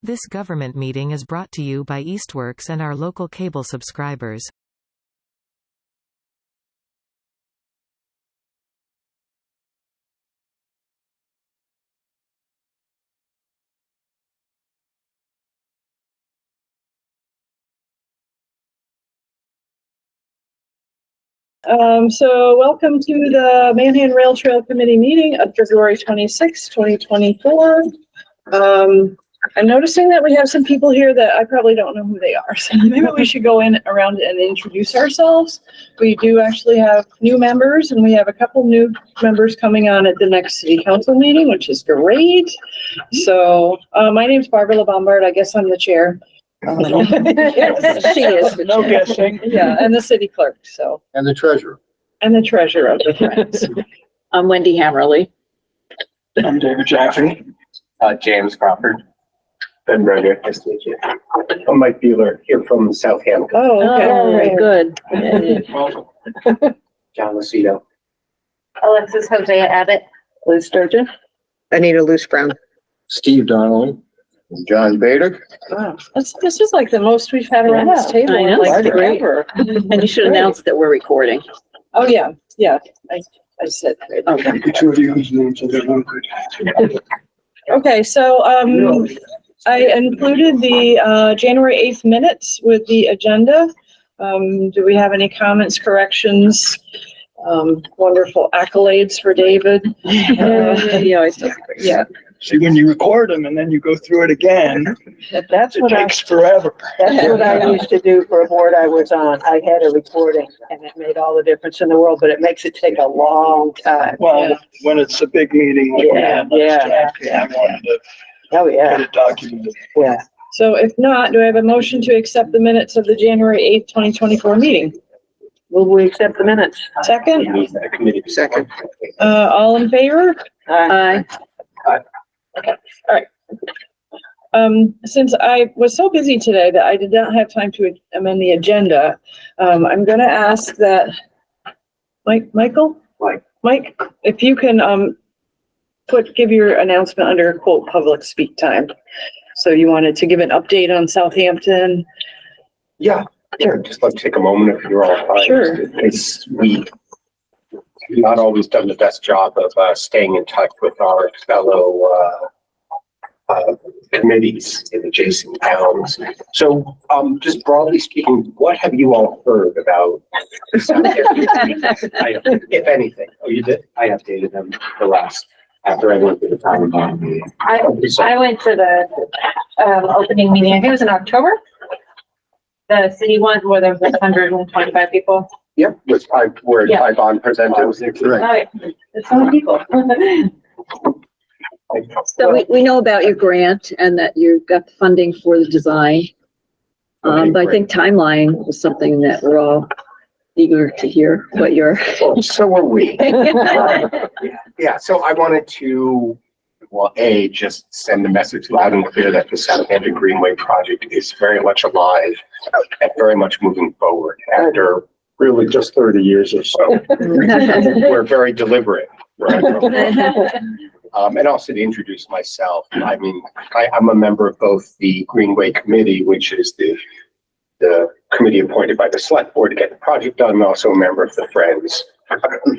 This government meeting is brought to you by Eastworks and our local cable subscribers. So welcome to the Manhan Rail Trail Committee meeting of February 26, 2024. I'm noticing that we have some people here that I probably don't know who they are. So maybe we should go in around and introduce ourselves. We do actually have new members, and we have a couple new members coming on at the next city council meeting, which is great. So my name is Barbara LaBombard. I guess I'm the chair. Yes, she is. No guessing. Yeah, and the city clerk, so. And the treasurer. And the treasurer of the Friends. I'm Wendy Hammerly. I'm David Jaffe. James Crawford. Ben Berger. Nice to meet you. I'm Mike Bueller, here from Southampton. Oh, okay. Oh, very good. John Lucido. Alexis Hosea Abbott. Liz Sturgeon. Anita Luce Brown. Steve Donnelly. John Bader. Wow. This is like the most we've had around this table I in know, like it's great. forever. And you should announce that we're recording. Oh, yeah, yeah. I said. Okay. The two of you whose names are very good. Okay, so, I included the, January 8th minutes with the agenda. Do we have any comments, corrections? Wonderful accolades for David. He always does great. Yeah, See, when you record them and then you go through it again, That's it what takes forever. I used to do for a board I was on. I had a recording and it made all the difference in the world, but it makes it take a long time. Well, when it's a big meeting, like we had last Jackie, I wanted to Oh, get yeah, it documented. yeah. so if not, do I have a motion to accept the minutes of the January 8th, 2024 meeting? Will we accept the minutes? Second, Second. all in favor? Aye. Since I was so busy today that I did not have time to amend the agenda, I'm gonna ask that Mike, if you can, give your announcement under quote public speak time. So you wanted to give an update on Southampton? Yeah, I'd just like to take a moment if you're all fine. Sure. We've not always done the best job of staying in touch with our fellow committees in adjacent towns. So just broadly speaking, what have you all heard about Southampton? If anything? Oh, you did? I updated them after I went to the town meeting. I went to the opening meeting, I think it was in October. The city one where there was 125 people. Yep, where Yeah. Yvonne presented. Right. There's so many people. So we know about your grant and that you've got funding for the design. Okay, But I think timeline was something that we're all eager to hear what you're. Well, so are we. Yeah, so I wanted to, well, just send a message loud and clear that the Southampton Greenway project is very much alive and very much moving forward after really just 30 years or so. We're very deliberate. Right? And also to introduce myself, I mean, I'm a member of both the Greenway Committee, which is the committee appointed by the select board to get the project done. I'm also a member of the Friends,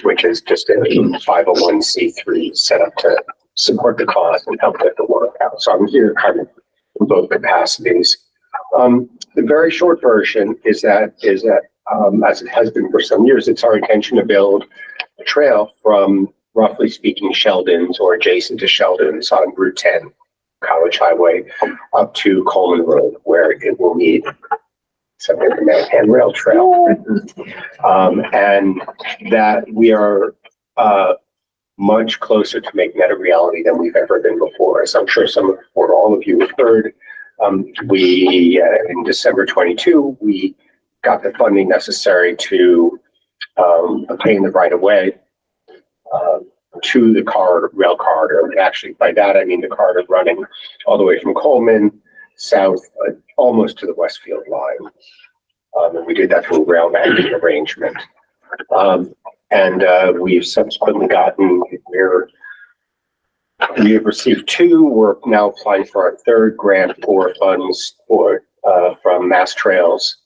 which is just a 501c3 set up to support the cause and help get the work out. So I'm here kind of in both capacities. The very short version is that as it has been for some years, it's our intention to build a trail from, roughly speaking, Sheldon's or adjacent to Sheldon's on Route 10, College Highway, up to Coleman Road, where it will meet something like the Manhan Rail Trail. And that we are much closer to making that a reality than we've ever been before. As I'm sure all of you have heard, in December 22, we got the funding necessary to obtain the right of way to the rail corridor. And actually, by that, I mean the corridor running all the way from Coleman south, almost to the Westfield line. And we did that through a rail banking arrangement. And we've subsequently we're We have received two. We're now applying for our third grant for funds for, from Mass Trails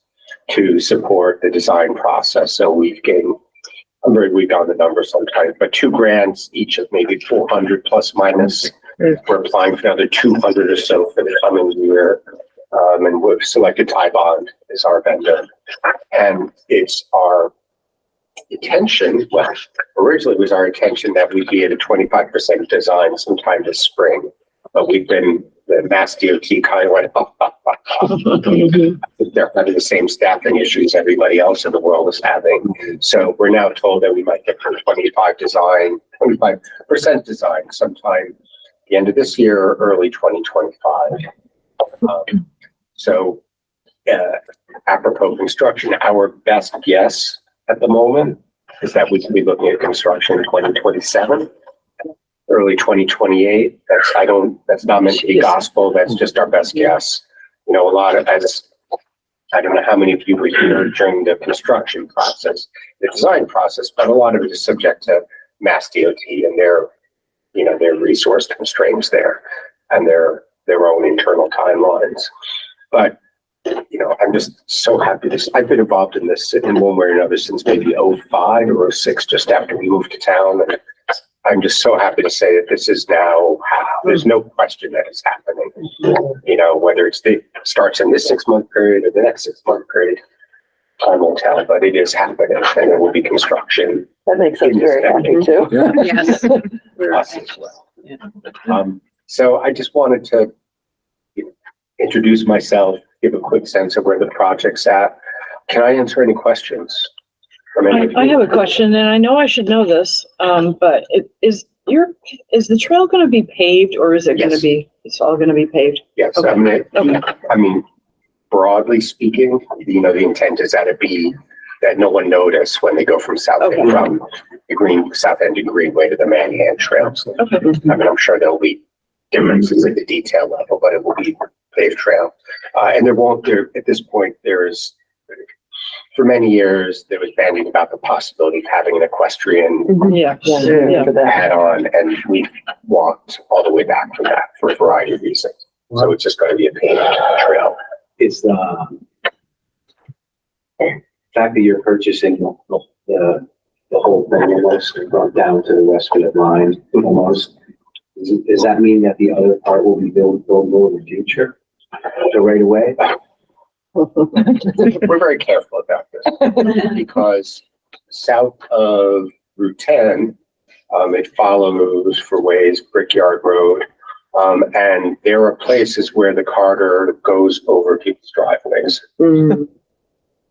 to support the design process. So we've gained, I'm very weak on the numbers sometimes, but two grants, each of maybe 400 plus minus. We're applying for another 200 or so for the coming year. And we've selected Thai Bond as our vendor. And it's our intention, well, originally it was our intention that we'd be at a 25% design sometime this spring. But the Mass DOT kind of went up. They're having the same staffing issues everybody else in the world is having. So we're now told that we might get for 25% design sometime the end of this year or early 2025. So apropos construction, our best guess at the moment is that we can be looking at construction in 2027. Early 2028. That's not meant to be gospel. That's just our best guess. You know, I don't know how many of you were here during the construction process, the design process, but a lot of it is subject to Mass DOT and their resource constraints there and their own internal timelines. But, you know, I'm just so happy I've been involved in this in one way or another since maybe 05 or 06, just after we moved to town. And I'm just so happy to say that this is now, there's no question that it's happening. You know, whether it starts in this 6-month period or the next 6-month period, time will tell, but it is happening and there will be construction. That makes us very happy too. Yes. Us as well. So I just wanted to introduce myself, give a quick sense of where the project's at. Can I answer any questions? I have a question, and I know I should know this, but is the trail going to be paved, or is it going to be, it's all going to be paved? Yes, Okay. I mean, broadly speaking, you know, the intent is that it be that no one notice when they go from South End, from the South End and Greenway to the Manhan trails. Okay. I mean, I'm sure there'll be differences at the detail level, but it will be paved trail. And at this point, for many years, there was bandying about the possibility of having an equestrian add on, and we walked all the way back from that for a variety of reasons. So it's just going to be a paved trail. Is the fact that you're purchasing the whole thing almost brought down to the rest of the line almost? Does that mean that the other part will be buildable in the future? So right away? We're very careful about this because south of Route 10, it follows for ways Brickyard Road. And there are places where the corridor goes over people's driveways,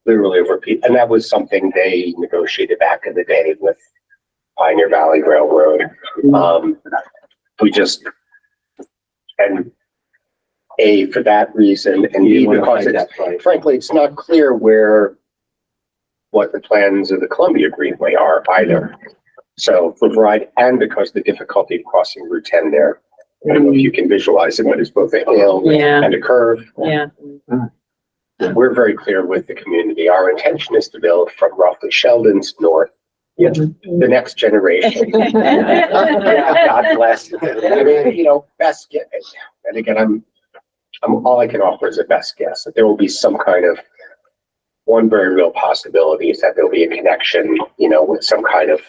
literally over people. And that was something they negotiated back in the day with Pioneer Valley Railroad. For that reason, and B, because frankly, it's not clear what the plans of the Columbia Greenway are either. So for variety, and because the difficulty of crossing Route 10 there, I don't know if you can visualize it, but it's both a hill and a curve. Yeah. We're very clear with the community. Our intention is to build from roughly Sheldon's north. The next generation. God bless. I mean, you know, best guess. And again, all I can offer is a best guess that there will be some kind of one very real possibility is that there'll be a connection, you know, with some kind of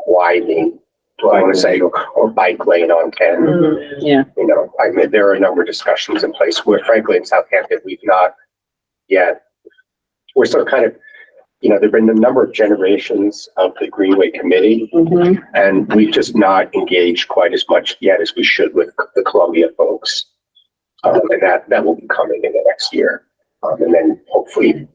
widening, do I want to say, or bike lane on 10. Yeah. You know, I mean, there are a number of discussions in place where, frankly, in Southampton, we've not yet. We're still kind of, you know, there've been a number of generations of the Greenway Committee, and we've just not engaged quite as much yet as we should with the Columbia folks. And that will be coming in the next year. And then hopefully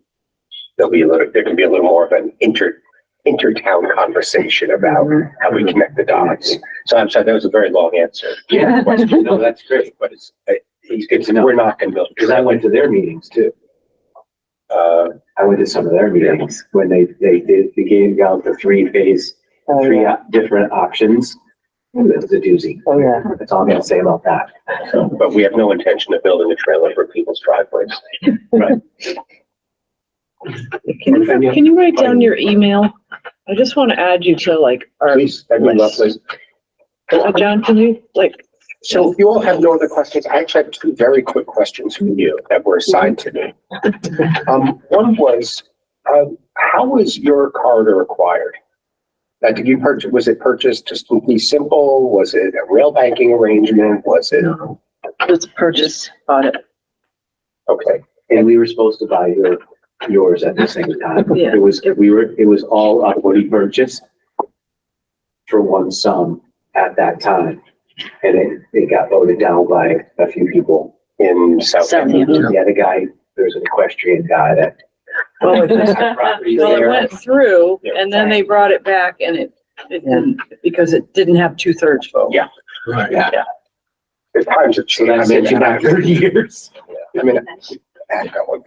there can be a little more of an intertown conversation about how we connect the dots. So I'm sorry, that was a very long answer. Yeah. Question. No, that's great. But it's good to know. We're not going to build. Because I went to their meetings too. I went to some of their meetings when they gave out the three different options. It was a doozy. Oh, yeah. That's all I'm gonna say about that. So, but we have no intention of building a trailer for people's driveways. Right. Can you write down your email? I just want to add you to like our Please, that'd be list. lovely. John, can you, So if you all have no other questions, I actually have two very quick questions for you that were assigned to me. One was, how was your corridor acquired? Did you purchase, was it purchased just completely simple? Was it a rail banking arrangement? Was it? No, it's a purchase audit. Okay, And we were supposed to buy yours at the same time. Yeah. It was all equity purchase for one sum at that time. And it got voted down by a few people. in Southampton. Southampton. The other guy, there's an equestrian guy that. well, it had property well, it there. went through and then they brought it back and it didn't, because it didn't have 2/3 vote. Yeah. Right. Yeah. The times have So changed. that sent you back 30 years. I mean,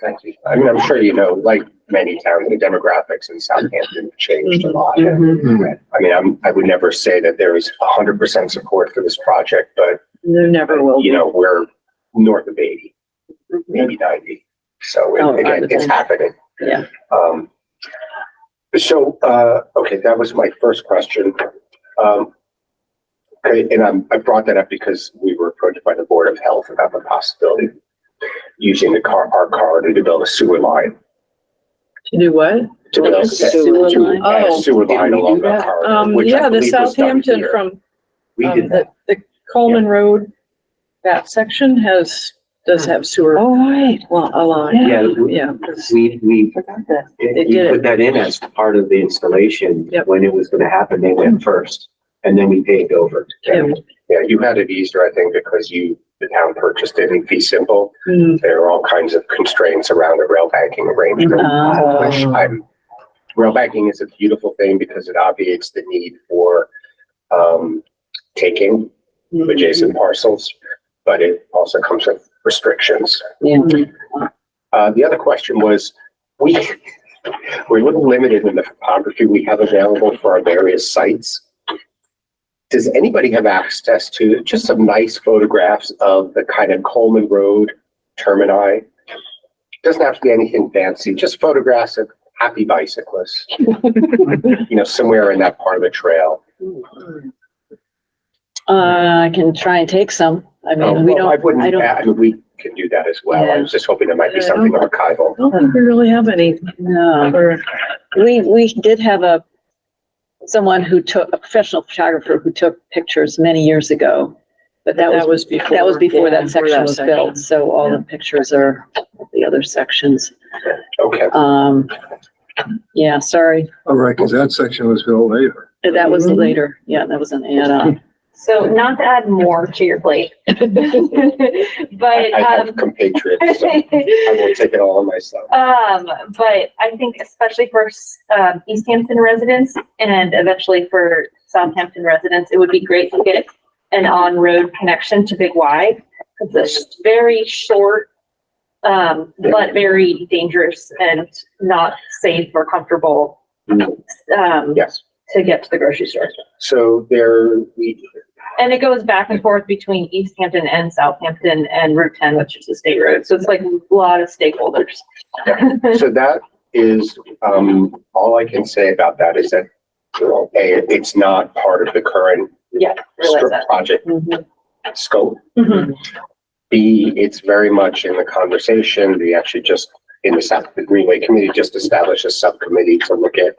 thank you. I mean, I'm sure you know, like many towns, the demographics in Southampton have changed a lot. Mhm. I mean, I would never say that there is 100% support for this project, but There never will you be. know, we're north of 80, maybe 90. So Oh, again, it's happening. Yeah. Okay, that was my first question. Okay, and I brought that up because we were approached by the Board of Health about the possibility of using our corridor to build a sewer line. To do what? To build Sewer line? Oh. sewer line Did we along do the that? corridor. which I Yeah, the believe was done Southampton here. from, We did that. the Coleman Road, that section does have sewer. Oh, right. Well, a line. Yeah, Yeah. we They did put that in as part of the installation. Yep. When it was gonna happen, they went first and then we paved over. Yeah. Yeah, you had it easier, I think, because the town purchased it in fee simple. Mm. There are all kinds of constraints around the rail banking arrangement. Which rail banking is a beautiful thing because it obviates the need for taking adjacent parcels, but it also comes with restrictions. Yeah. The other question was, we're a little limited in the photography we have available for our various sites. Does anybody have access to just some nice photographs of the kind of Coleman Road termini? Doesn't have to be anything fancy, just photographs of happy bicyclists, somewhere in that part of the trail. I can try and take some. I mean, we Well, I don't, wouldn't, I don't, I mean, we can do that as well. I Yeah. was just hoping there might be Yeah, I something don't- archival. I don't think we really have any. no. Or, We did have a professional photographer who took pictures many years ago. But that was before. That was before Yeah, that section was built, so all the pictures are the other sections. Okay, Yeah, sorry, All right, because that section was built later. that was later, yeah, that was an add-on. So not to add more to your plate. But, I have compatriots, so I will take it all on myself. but I think especially for, Easthampton residents and eventually for Southampton residents, it would be great to get an on-road connection to Big Y. It's a very short, but very dangerous and not safe or comfortable, Yes, to get to the grocery store. so And it goes back and forth between Easthampton and Southampton and Route 10, which is a state road. So it's like a lot of stakeholders. so that is, all I can say about that is that, it's not part of the current Yeah, realize that. project Mhm. scope. Mhm. B, it's very much in the conversation. We actually just, in the Greenway Committee, just established a subcommittee to look at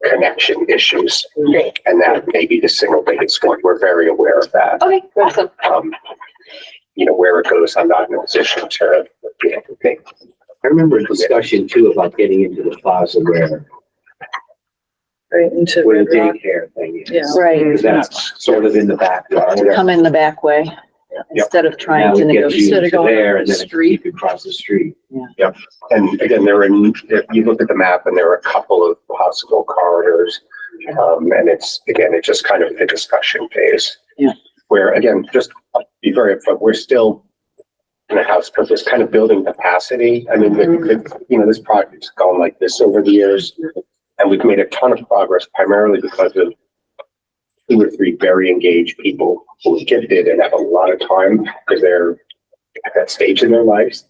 connection issues. Great. And that may be the single biggest one. We're very aware of that. Okay, awesome. Where it goes, I'm not in a position to, think. I remember a discussion too about getting into the plaza where Right into. the Red Rock. daycare thing is. Yeah. Right, Because that's sort of in the backyard. come in the back way, instead of trying Now to it gets you negotiate. Instead of into going there on and the then street. you can cross the street. And again, if you look at the map and there are a couple of possible corridors. And it's just kind of the discussion phase. Yeah. Where again, just be very upfront, we're still in a house, but it's kind of building capacity. I mean, this project's gone like this over the years. And we've made a ton of progress primarily because of 2 or 3 very engaged people who are gifted and have a lot of time because they're at that stage in their lives.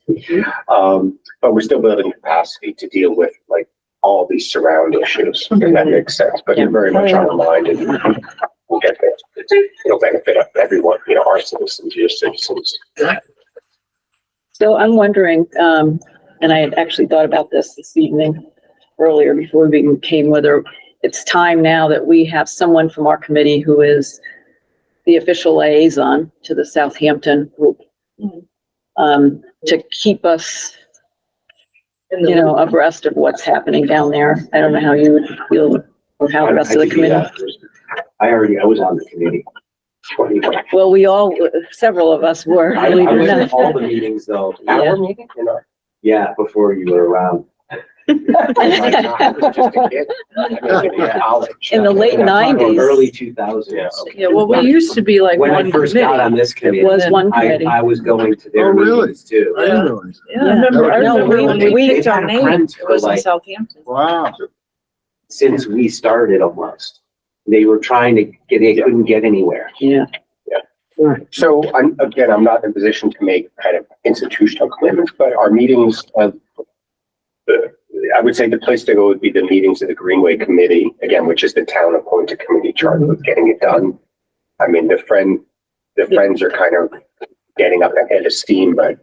But we're still building capacity to deal with like all these surround issues, if that makes sense. But they're very much on our mind and we'll get there. it'll benefit everyone, you know, our citizens, your citizens. So I'm wondering, and I had actually thought about this evening earlier before we came, whether it's time now that we have someone from our committee who is the official liaison to the Southampton group, to keep us, you know, abreast of what's happening down there. I don't know how you would feel, or how the rest of the committee. I was on the committee. Well, several of us were. I believe it or was not. at all the meetings though. Yeah. meeting, you know. Yeah, before you were around. I was just a kid. I mean, in college. In the late I'm talking 90s. Early 2000s. Yeah, well, we used to be like When I one first got on committee. this It committee, was one committee. I was going to their Oh, really? meetings too. I didn't realize. Yeah, I remember No, when we- we picked our they've had a name, friend it for was in like- Southampton. Wow. Since we started almost. They were trying to they couldn't get anywhere. Yeah. So I'm not in a position to make kind of institutional commitments, but our meetings I would say the place to go would be the meetings of the Greenway Committee, again, which is the town appointed committee charged with getting it done. I mean, the friends are kind of getting up ahead of steam, but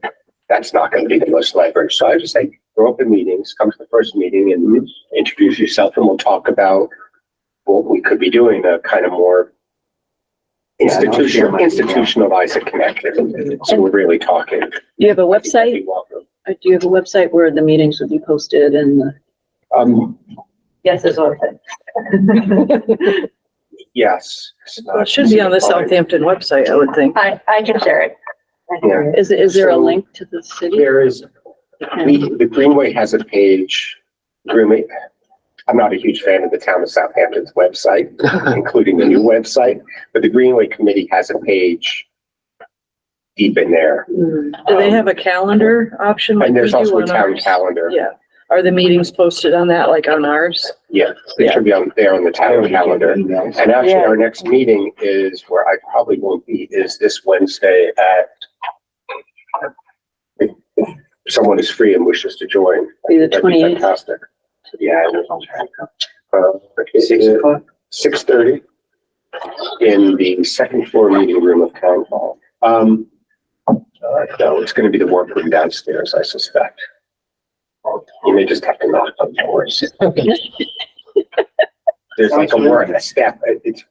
that's not going to be the most leverage. So I just say, go open meetings, come to the first meeting and introduce yourself, and we'll talk about what we could be doing to kind of more institutionalize a connection. So we're really talking. Do you have a website? Do you have a website where the meetings would be posted and? Yes, there's one thing. Yes. Well, it should be on the Southampton website, I would think. I can share it. Yeah. Is there a So- link to the city? There is, the Greenway has a page, Greenway, I'm not a huge fan of the town of Southampton's website, including the new website, but the Greenway Committee has a page deep in there. Do they have a calendar option? like And there's we do also a on town ours? calendar. Yeah. Are the meetings posted on that, like on ours? Yeah, it should be on there on the town calendar. And actually, Yeah. our next meeting is, where I probably won't be, is this Wednesday at, if someone is free and wishes to join. Be the that'd be 28th. Fantastic. Yeah, I will. 6:00? 6:30 in the second floor meeting room of town hall. No, it's gonna be the workroom downstairs, I suspect. You may just have to knock on doors. There's like a staff, it's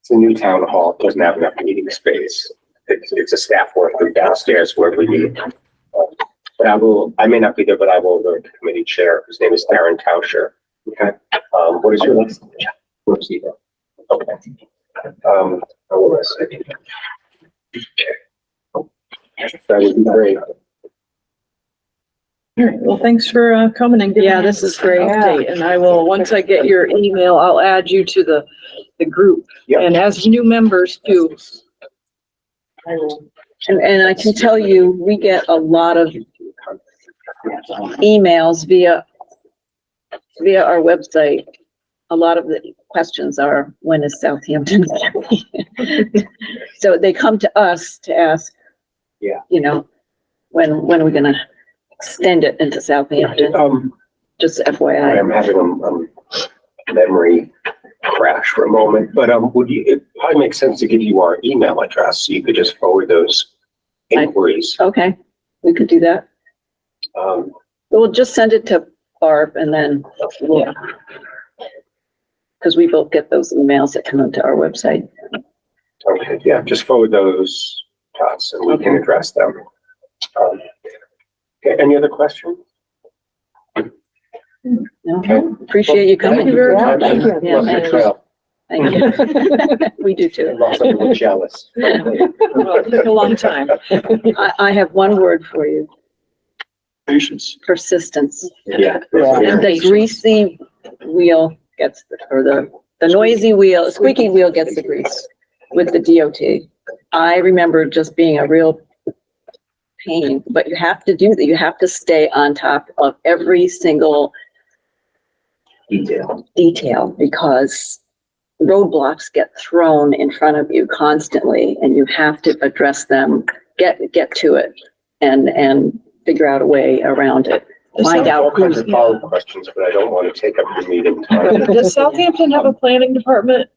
a new town hall, it doesn't have enough meeting space. It's a staff workroom downstairs where we meet. But I may not be there, but I will go to the committee chair. His name is Aaron Tauscher. Okay. What is your last name? Rosita. Okay. I will say. That would be great. All right, well, thanks for coming and giving. Yeah, us this is great. Update, and I will, once I get your email, I'll add you to the group. Yep. And as new members too. I will. And I can tell you, we get a lot of emails via our website. A lot of the questions are, when is Southampton? So they come to us to ask, Yeah. you know, when are we gonna extend it into Southampton? Just I FYI. am having a memory crash for a moment, but it probably makes sense to give you our email address so you could just forward those inquiries. Okay, we could do that. Um, We'll just send it to Barb and then we'll, because we both get those emails that come into our website. okay, yeah, just forward those to us and we can address them. Okay, any other questions? No, appreciate you coming. Thank you very much. Thank you. Yeah, Love your thank you. trail. Thank you. We do I'm too. also a little jealous. Well, it took a long time. I have one word for you, Patience. persistence. Yeah. The greasy wheel gets, or the noisy wheel, squeaky wheel gets the grease with the DOT. I remember just being a real pain, but you have to do that. You have to stay on top of every single detail because roadblocks get thrown in front of you constantly and you have to address them, get to it and figure out a way around it. Find out All kinds who's, of follow-up questions, but I don't want to take up your meeting time. Does Southampton have a planning department?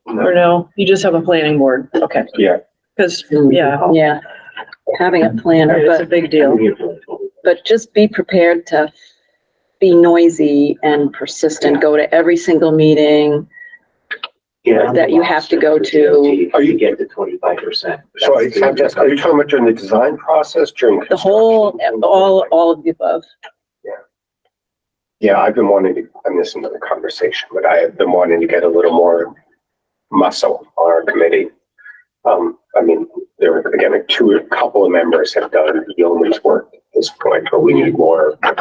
Or no, you just have a planning board? Okay. Yeah. Cause, yeah, Yeah, having a planner, it's a but, big deal. but just be prepared to be noisy and persistent, go to every single meeting. Yeah. That you have to go to. Or you get to 25%. So are you talking about during the design process, during The whole, all of the above. Yeah, I've been wanting to, and this is another conversation, but I have been wanting to get a little more muscle on our committee. I mean, there were, again, a couple of members have done yeoman's work at this point, but we need more. I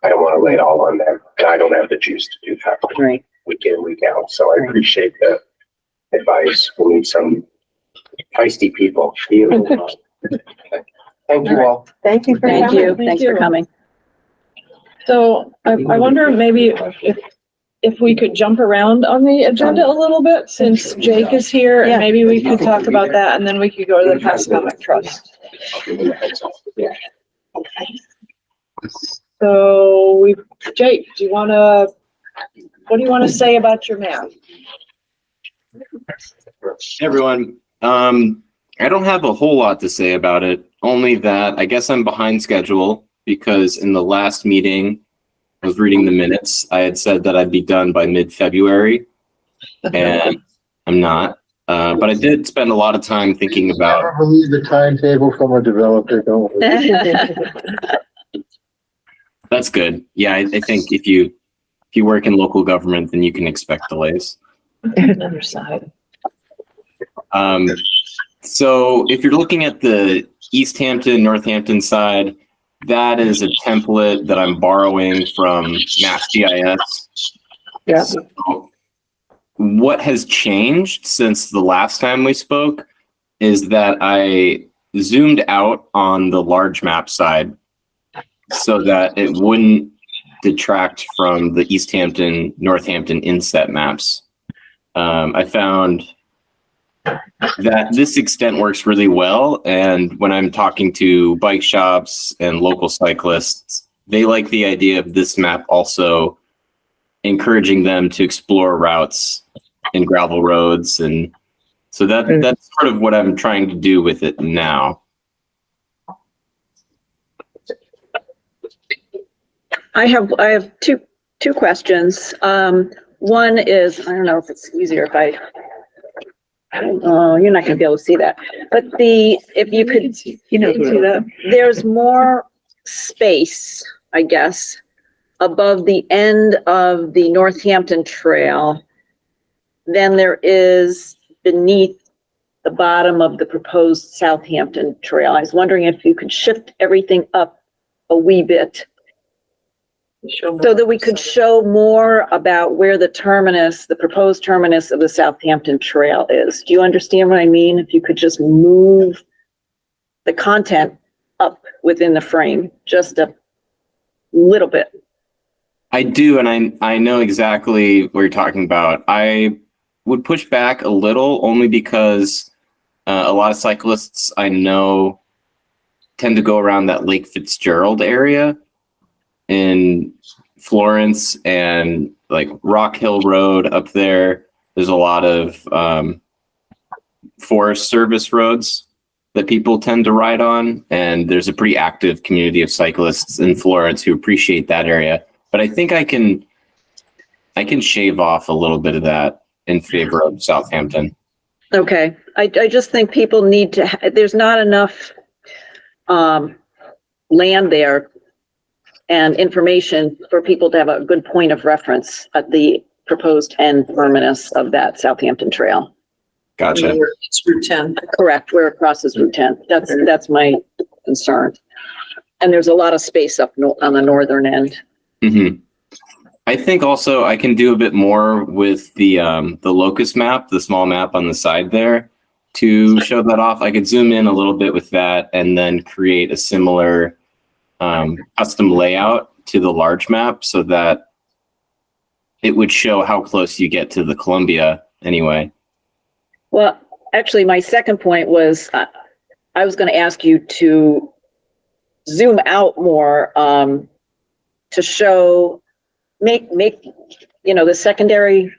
don't want to lay it all on them, and I don't have the juice to do that Right. week in, week out. So I appreciate the advice. We need some feisty people. Thank you all. Thank you for Thank coming. you. Thanks for coming. So I wonder maybe if we could jump around on the agenda a little bit, since Jake is here, and Yeah. maybe we could talk about that, and then we could go to the Pacific Trust. So Jake, what do you want to say about your map? Hey everyone, I don't have a whole lot to say about it, only that I guess I'm behind schedule because in the last meeting, I was reading the minutes, I had said that I'd be done by mid-February, and I'm not. But I did spend a lot of time thinking about. Never believe the timetable from a developer, don't we? That's good. Yeah, I think if you work in local government, then you can expect delays. Another side. So if you're looking at the Easthampton, Northampton side, that is a template that I'm borrowing from MassGIS. Yeah. So what has changed since the last time we spoke is that I zoomed out on the large map side so that it wouldn't detract from the Easthampton, Northampton inset maps. I found that this extent works really well. And when I'm talking to bike shops and local cyclists, they like the idea of this map also encouraging them to explore routes and gravel roads. And so that's sort of what I'm trying to do with it now. I have two questions. One is, I don't know if it's easier if you're not gonna be able to see that, but if you could, see that. there's more space, I guess, above the end of the Northampton Trail than there is beneath the bottom of the proposed Southampton Trail. I was wondering if you could shift everything up a wee bit so that we could show more about where the proposed terminus of the Southampton Trail is. Do you understand what I mean? If you could just move the content up within the frame, just a little bit. I do, and I know exactly what you're talking about. I would push back a little only because a lot of cyclists I know tend to go around that Lake Fitzgerald area in Florence and like Rock Hill Road up there. There's a lot of Forest Service roads that people tend to ride on. And there's a pretty active community of cyclists in Florence who appreciate that area. But I think I can shave off a little bit of that in favor of Southampton. Okay. I just think people need to, there's not enough land there and information for people to have a good point of reference at the proposed end terminus of that Southampton Trail. Gotcha. It's Route 10. Correct, where it crosses Route 10. That's my concern. And there's a lot of space up on the northern end. Mm-hmm. I think also I can do a bit more with the locus map, the small map on the side there, to show that off. I could zoom in a little bit with that and then create a similar custom layout to the large map so that it would show how close you get to the Columbia anyway. Well, actually, my second point was I was going to ask you to zoom out more to show, make the secondary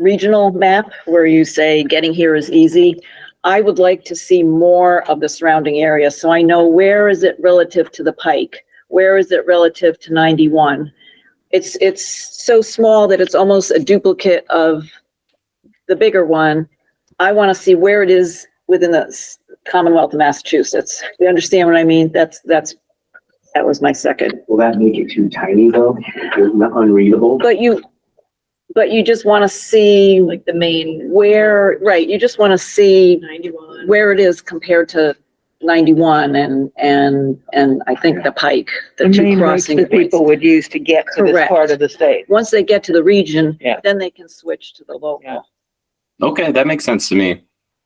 regional map where you say getting here is easy. I would like to see more of the surrounding area, so I know where is it relative to the Pike? Where is it relative to 91? It's so small that it's almost a duplicate of the bigger one. I want to see where it is within the Commonwealth of Massachusetts. You understand what I mean? That was my second. Will that make it too tiny though? Unreadable? But you just want to see Like the main where, right, you just want to see 91. where it is compared to 91 and I think the Pike, the two main routes crossing that points. people would use to get to this Correct. part of the state. Once they get to the region, Yeah. then they can switch to the local. Yeah. Okay, that makes sense to me.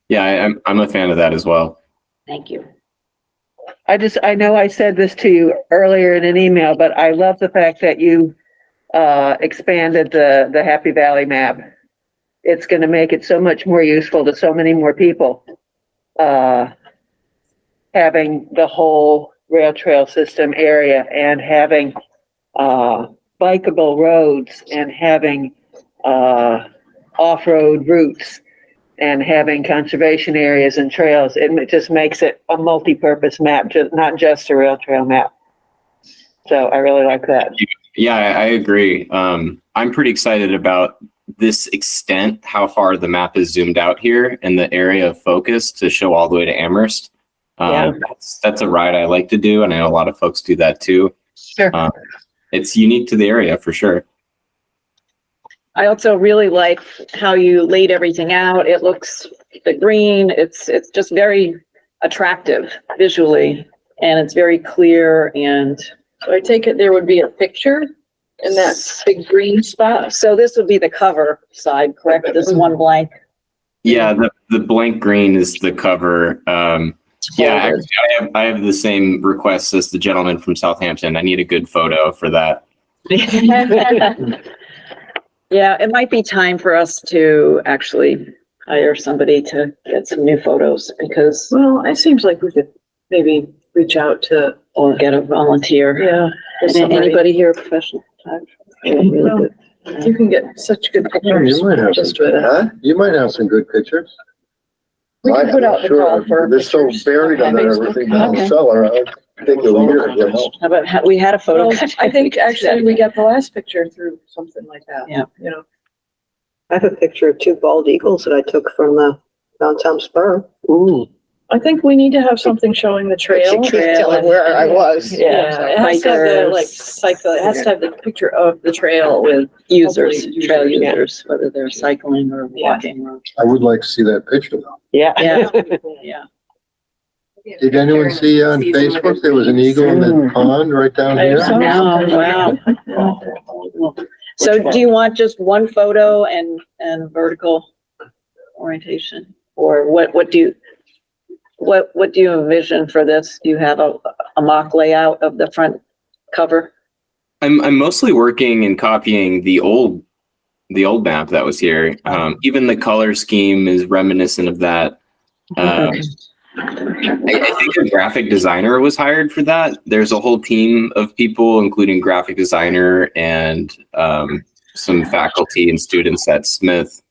Yeah, I'm a fan of that as well. Thank you. I know I said this to you earlier in an email, but I love the fact that you expanded the Happy Valley map. It's going to make it so much more useful to so many more people. Having the whole rail trail system area and having bikeable roads and having off-road routes and having conservation areas and trails. It just makes it a multi-purpose map, not just a rail trail map. So I really like that. Yeah, I agree. I'm pretty excited about this extent, how far the map is zoomed out here and the area of focus to show all the way to Amherst. That's a ride I like to do, and I know a lot of folks do that too. Sure. It's unique to the area for sure. I also really like how you laid everything out. It looks, the green, it's just very attractive visually, and it's very clear. And So I take it there would be a picture in that big green spot. so this would be the cover side, correct? This one blank. Yeah, the blank green is the cover. Yeah, actually, I have the same request as the gentleman from Southampton. I need a good photo for that. Yeah, it might be time for us to actually hire somebody to get some new photos because, Well, it seems like we could maybe reach out to, or get a volunteer. yeah. to somebody. Anybody here a professional photographer? Well, you can get such good pictures You might have just some, with it. you might have some good pictures. We can put out the call for They're so pictures buried on under Facebook. everything in Okay. the cellar. I think a year, you know. How about, we had a photo. Well, I think actually we got the last picture through something like that. Yeah. You know, I have a picture of two bald eagles that I took from the downtown spur. Ooh. I think we need to have something showing the trail. where I was. Yeah, it has to have the Bikers. like cycle, it has to have the picture of the trail with Users, hopefully trail users, yeah. users, whether they're cycling or Yeah. walking or, I would like to see that picture though. Yeah. yeah, yeah. Did anyone see on Facebook, there was an eagle in that pond right down I here? saw No, wow. So do you want just one photo and vertical orientation? Or what do you envision for this? Do you have a mock layout of the front cover? I'm mostly working and copying the old map that was here. Even the color scheme is reminiscent of that. Okay. I think a graphic designer was hired for that. There's a whole team of people, including graphic designer and some faculty and students at Smith.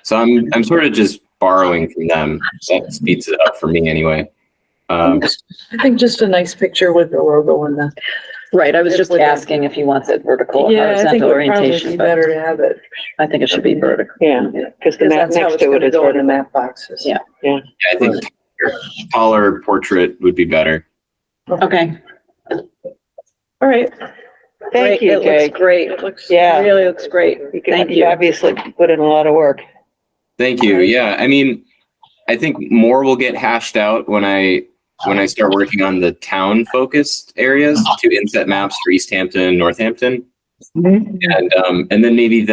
So I'm sort of just borrowing from them. That speeds it up for me anyway. I think just a nice picture with the logo and the. Right, I was just With the- asking if you wanted vertical or Yeah, I think horizontal it would probably orientation, be but better to have it. I think it should be vertical. Yeah, because the Because map that's how next it's to it gonna is go in the vertical. map boxes. Yeah. I think taller portrait would be better. Okay. All right. Thank Great. you, It Jay. looks great. It looks. Yeah. It really looks great. Thank You you. obviously put in a lot of work. Thank you. Yeah, I mean, I think more will get hashed out when I start working on the town focused areas to inset maps for Easthampton and Northampton. And then maybe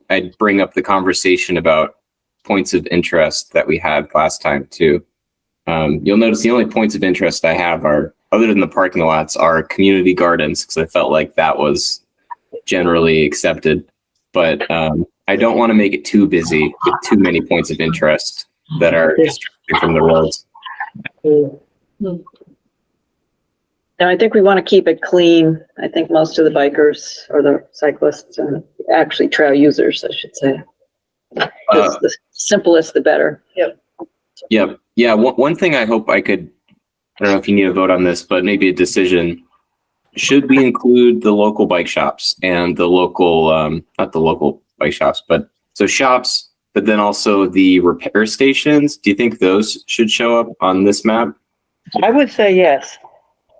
I'd bring up the conversation about points of interest that we had last time too. You'll notice the only points of interest I have are, other than the parking lots, are community gardens, because I felt like that was generally accepted. But I don't want to make it too busy with too many points of interest that are distracting from the roads. No, I think we want to keep it clean. I think most of the bikers or the cyclists and actually trail users, I should say, The simplest, the better. Yep. Yeah. One thing I hope I could, I don't know if you need a vote on this, but maybe a decision. Should we include the local bike shops and the local, not the local bike shops, but so shops, but then also the repair stations? Do you think those should show up on this map? I would say yes,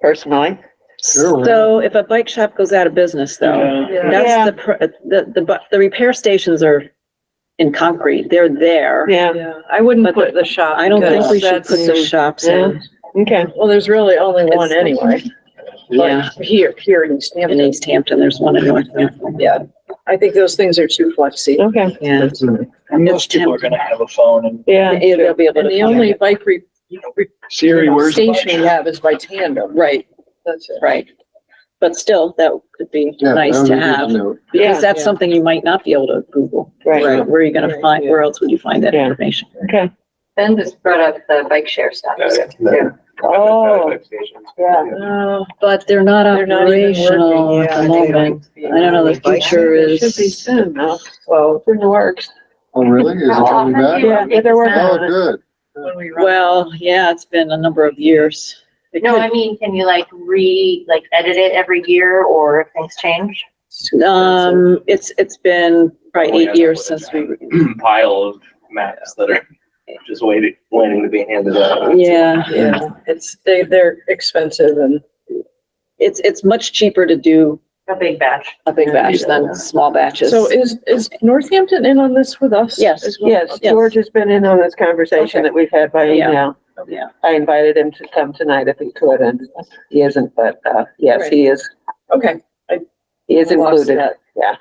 personally. Sure. So if a bike shop goes out of business though, that's the repair stations are in concrete. They're there. Yeah, I wouldn't put the shop. I don't think we should because put the shops in. okay. Well, there's really only one anyway. Yeah. Here in East In Hampton. East Hampton, there's one in Northampton. Yeah, I think those things are too flexy. Okay, Yeah. And most people are gonna have a phone and yeah. They'll be able And to. the only bike Siri, where's the station we have is by Tandem. Right, That's it. right. But still, that could be Yeah, nice that was to a good have, note. Yeah, because that's something you might not be able to Google. Right. Where are you gonna find, where else would you find that Yeah. information? Okay. Ben just brought up the bike share stuff. Oh, yeah. But they're not They're not even operational working, at the yeah, moment. I don't know, the future It should be is, soon though. Well, it's in the works. Oh, really? Is it coming back? Yeah, they're working Oh, on it. good. When we run. well, yeah, it's been a number of years. It No, could- I mean, can you like edit it every year or if things change? It's been probably 8 years since we, pile of maps that are just waiting to be handed out. yeah. Yeah, they're expensive and. It's much cheaper to do A big batch. a big batch than small batches. So is Northampton in on this with us? Yes, as well? Yes, Yes. George has been in on this conversation Okay. that we've had by Yeah. email. Yeah. I invited him to come tonight if he could, and he isn't, but, yes, Right. he is, Okay. he is Lost included. that. Yeah.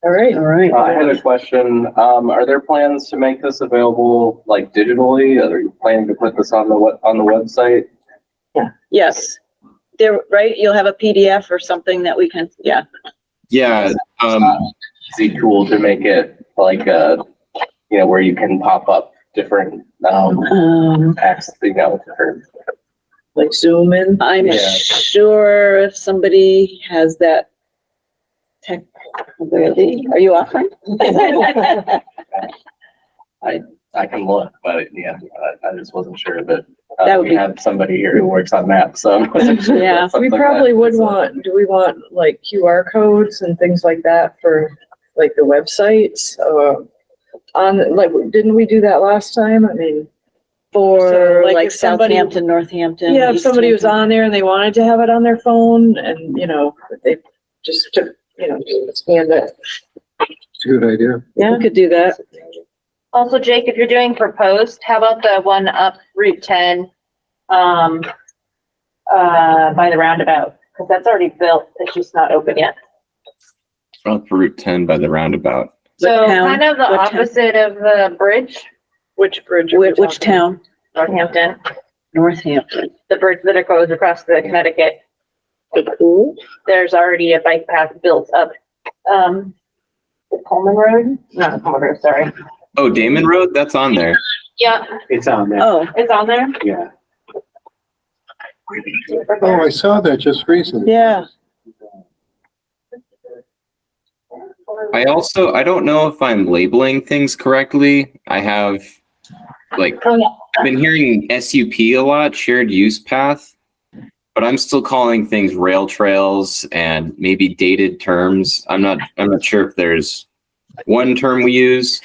All right. All right. I had a question. Are there plans to make this available like digitally? Are you planning to put this on the website? Yes. There, right? You'll have a PDF or something that we can, yeah. Yeah. Is it cool to make it like where you can pop up different apps, different. Like Zoom in. I'm Yeah. sure if somebody has that tech ability, are you offering? I can look, but yeah, I just wasn't sure that That would we be- have somebody here who works on maps, so. I wasn't sure Yeah. if something We like probably that would is, do we want like QR codes and things like that for like the websites? Didn't we do that last time? I mean. For So, like, like if somebody- Southampton, Northampton. Yeah, if somebody was Easthampton. on there and they wanted to have it on their phone and, they just took, scan it. It's a good idea. Yeah, we could do that. Also, Jake, if you're doing proposed, how about the one up Route 10, by the roundabout? Because that's already built, it's just not open yet. Up Route 10 by the roundabout. So What town? kind of the What town? opposite of the bridge, Which bridge? are we Which talking? town? Northampton, Northampton. the bridge that goes across the Connecticut. Cool. There's already a bike path built up, the Coleman Road, not the Coleman Road, sorry. Oh, Damon Road? That's on there. Yeah, It's on there, Oh, it's on there. yeah. Oh, I saw that just recently. Yeah. I don't know if I'm labeling things correctly. I have I've been hearing SUP a lot, shared use path, but I'm still calling things rail trails and maybe dated terms. I'm not sure if there's one term we use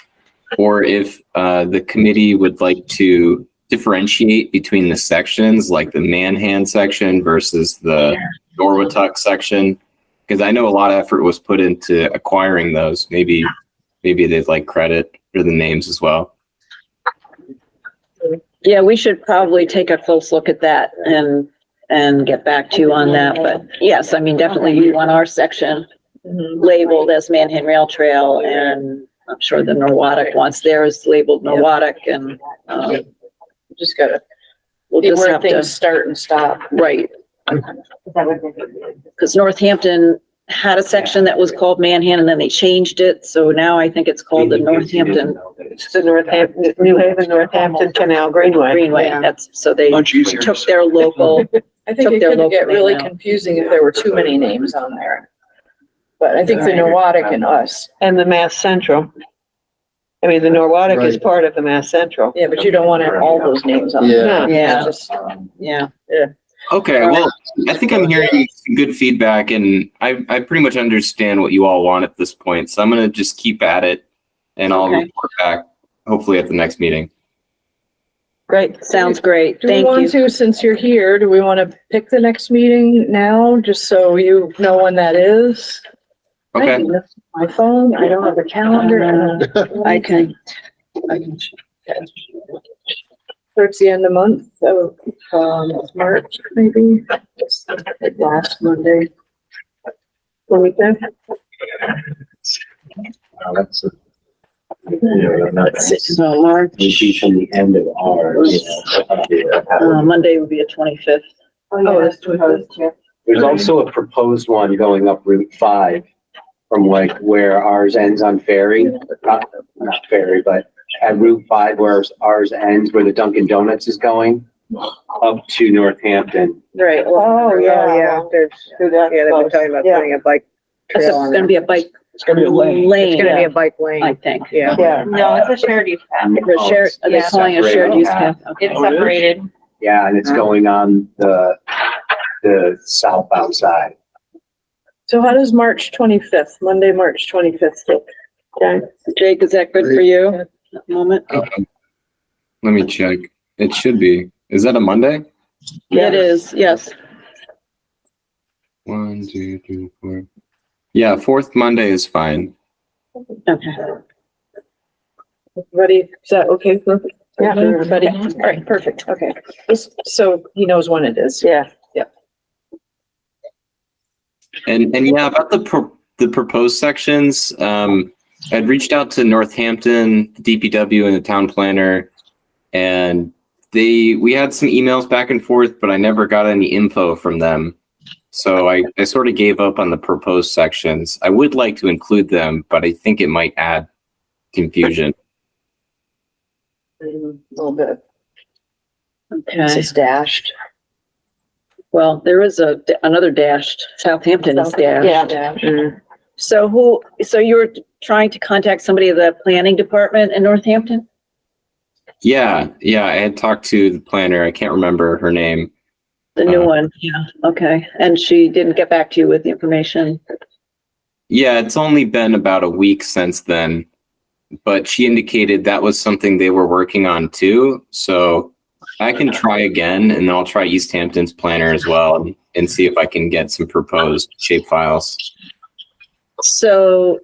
or if the committee would like to differentiate between the sections, like the Manhan section versus the Norwatuck section. Because I know a lot of effort was put into acquiring those. Maybe they'd like credit for the names as well. yeah, we should probably take a close look at that and get back to you on that. But yes, I mean, definitely we want our section labeled as Manhan Rail Trail, and I'm sure the Norwatuck wants theirs labeled Norwatuck, and Just gotta we'll see just where have to, things start and stop. right. That would be- Because Northampton had a section that was called Manhan, and then they changed it, so now I think it's called the Northampton It's the New Haven, Northampton Canal Greenway. Greenway. Yeah. That's, so they Much easier. took their local, I think Took it their could local get really name out. confusing if there were too many names on there. but I think the Neurotic and us. And the Mass Central. I mean, the Norwotic is Right. part of the Mass Central. Yeah, but you don't want to have all those names on there. Yeah. Yeah. It's just- Yeah. Okay, well, I think I'm hearing some good feedback, and I pretty much understand what you all want at this point. So I'm gonna just keep at it, and I'll Okay. report back hopefully at the next meeting. Great. Sounds great. Do we Thank want you. to, since you're here, do we want to pick the next meeting now, just so you know when that is? Okay. My phone, I don't have a calendar. I can, Towards the end of the month, so, March, maybe, like last Monday. The weekend. That's so March, would be from the end of ours. Monday would be the 25th. Oh, that's proposed, yeah. There's also a proposed one going up Route 5 from like where ours ends on Ferry, not Ferry, but at Route 5 where ours ends, where the Dunkin' Donuts is going, up to Northampton. Right. Oh, yeah. There's, they've been talking about Yeah. putting a bike It's trail on gonna there. be a bike It's gonna be a lane. It's gonna be lane, a bike lane. I think. Yeah. Yeah. No, it's a shared use path. The shared, are they Yeah. calling it a shared use path? Okay. It's separated. Yeah, and it's going on the southbound side. So how does March 25th, Monday, March 25th look? Okay. Jake, is that good for you at the moment? Let me check. It should be. Is that a Monday? It is, yes. 1, 2, 3, 4. Yeah, fourth Monday is fine. Okay. Everybody, is that okay for Yeah. everybody? All right, perfect, okay. Just so he knows when it is. Yeah. And yeah, about the proposed sections, I'd reached out to Northampton, the DPW, and the town planner, and we had some emails back and forth, but I never got any info from them. So I sort of gave up on the proposed sections. I would like to include them, but I think it might add confusion. A little bit. This Okay. is dashed. Well, there is another dashed, Southampton is dashed. Yeah. Dashed. So you were trying to contact somebody of the planning department in Northampton? Yeah, I had talked to the planner. I can't remember her name. The new one, yeah, okay. And she didn't get back to you with the information? Yeah, it's only been about a week since then, but she indicated that was something they were working on too. So I can try again, and then I'll try Easthampton's planner as well and see if I can get some proposed shape files. So,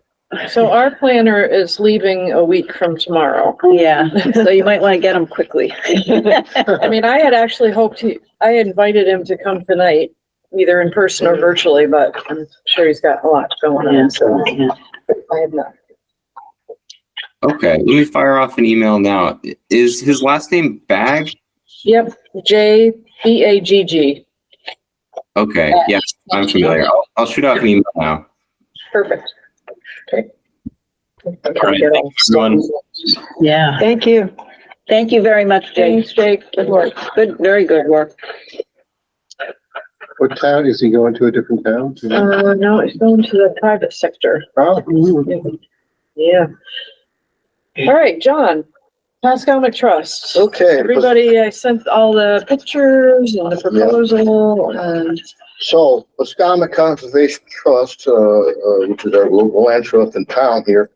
So our planner is leaving a week from tomorrow. yeah, so you might want to get them quickly. I mean, I had actually hoped I had invited him to come tonight, either in person or virtually, but I'm sure he's got a lot going on, so I have not. Okay, let me fire off an email now. Is his last name Bag? Yep, JBAGG. Okay, yes, I'm familiar. I'll shoot off an email now. Perfect. Okay. All right, thanks, everyone. Yeah, Thank you. thank you very much, Jake. Thanks, Jake. Good work. Good, very good work. What town? Is he going to a different town? No, it's going to the private sector. Oh, Yeah. All right, John, Pascomic Trust. okay. Everybody, I sent all the pictures and the proposal and. So, Pascomic Conservation Trust, which is our local land trust in town here,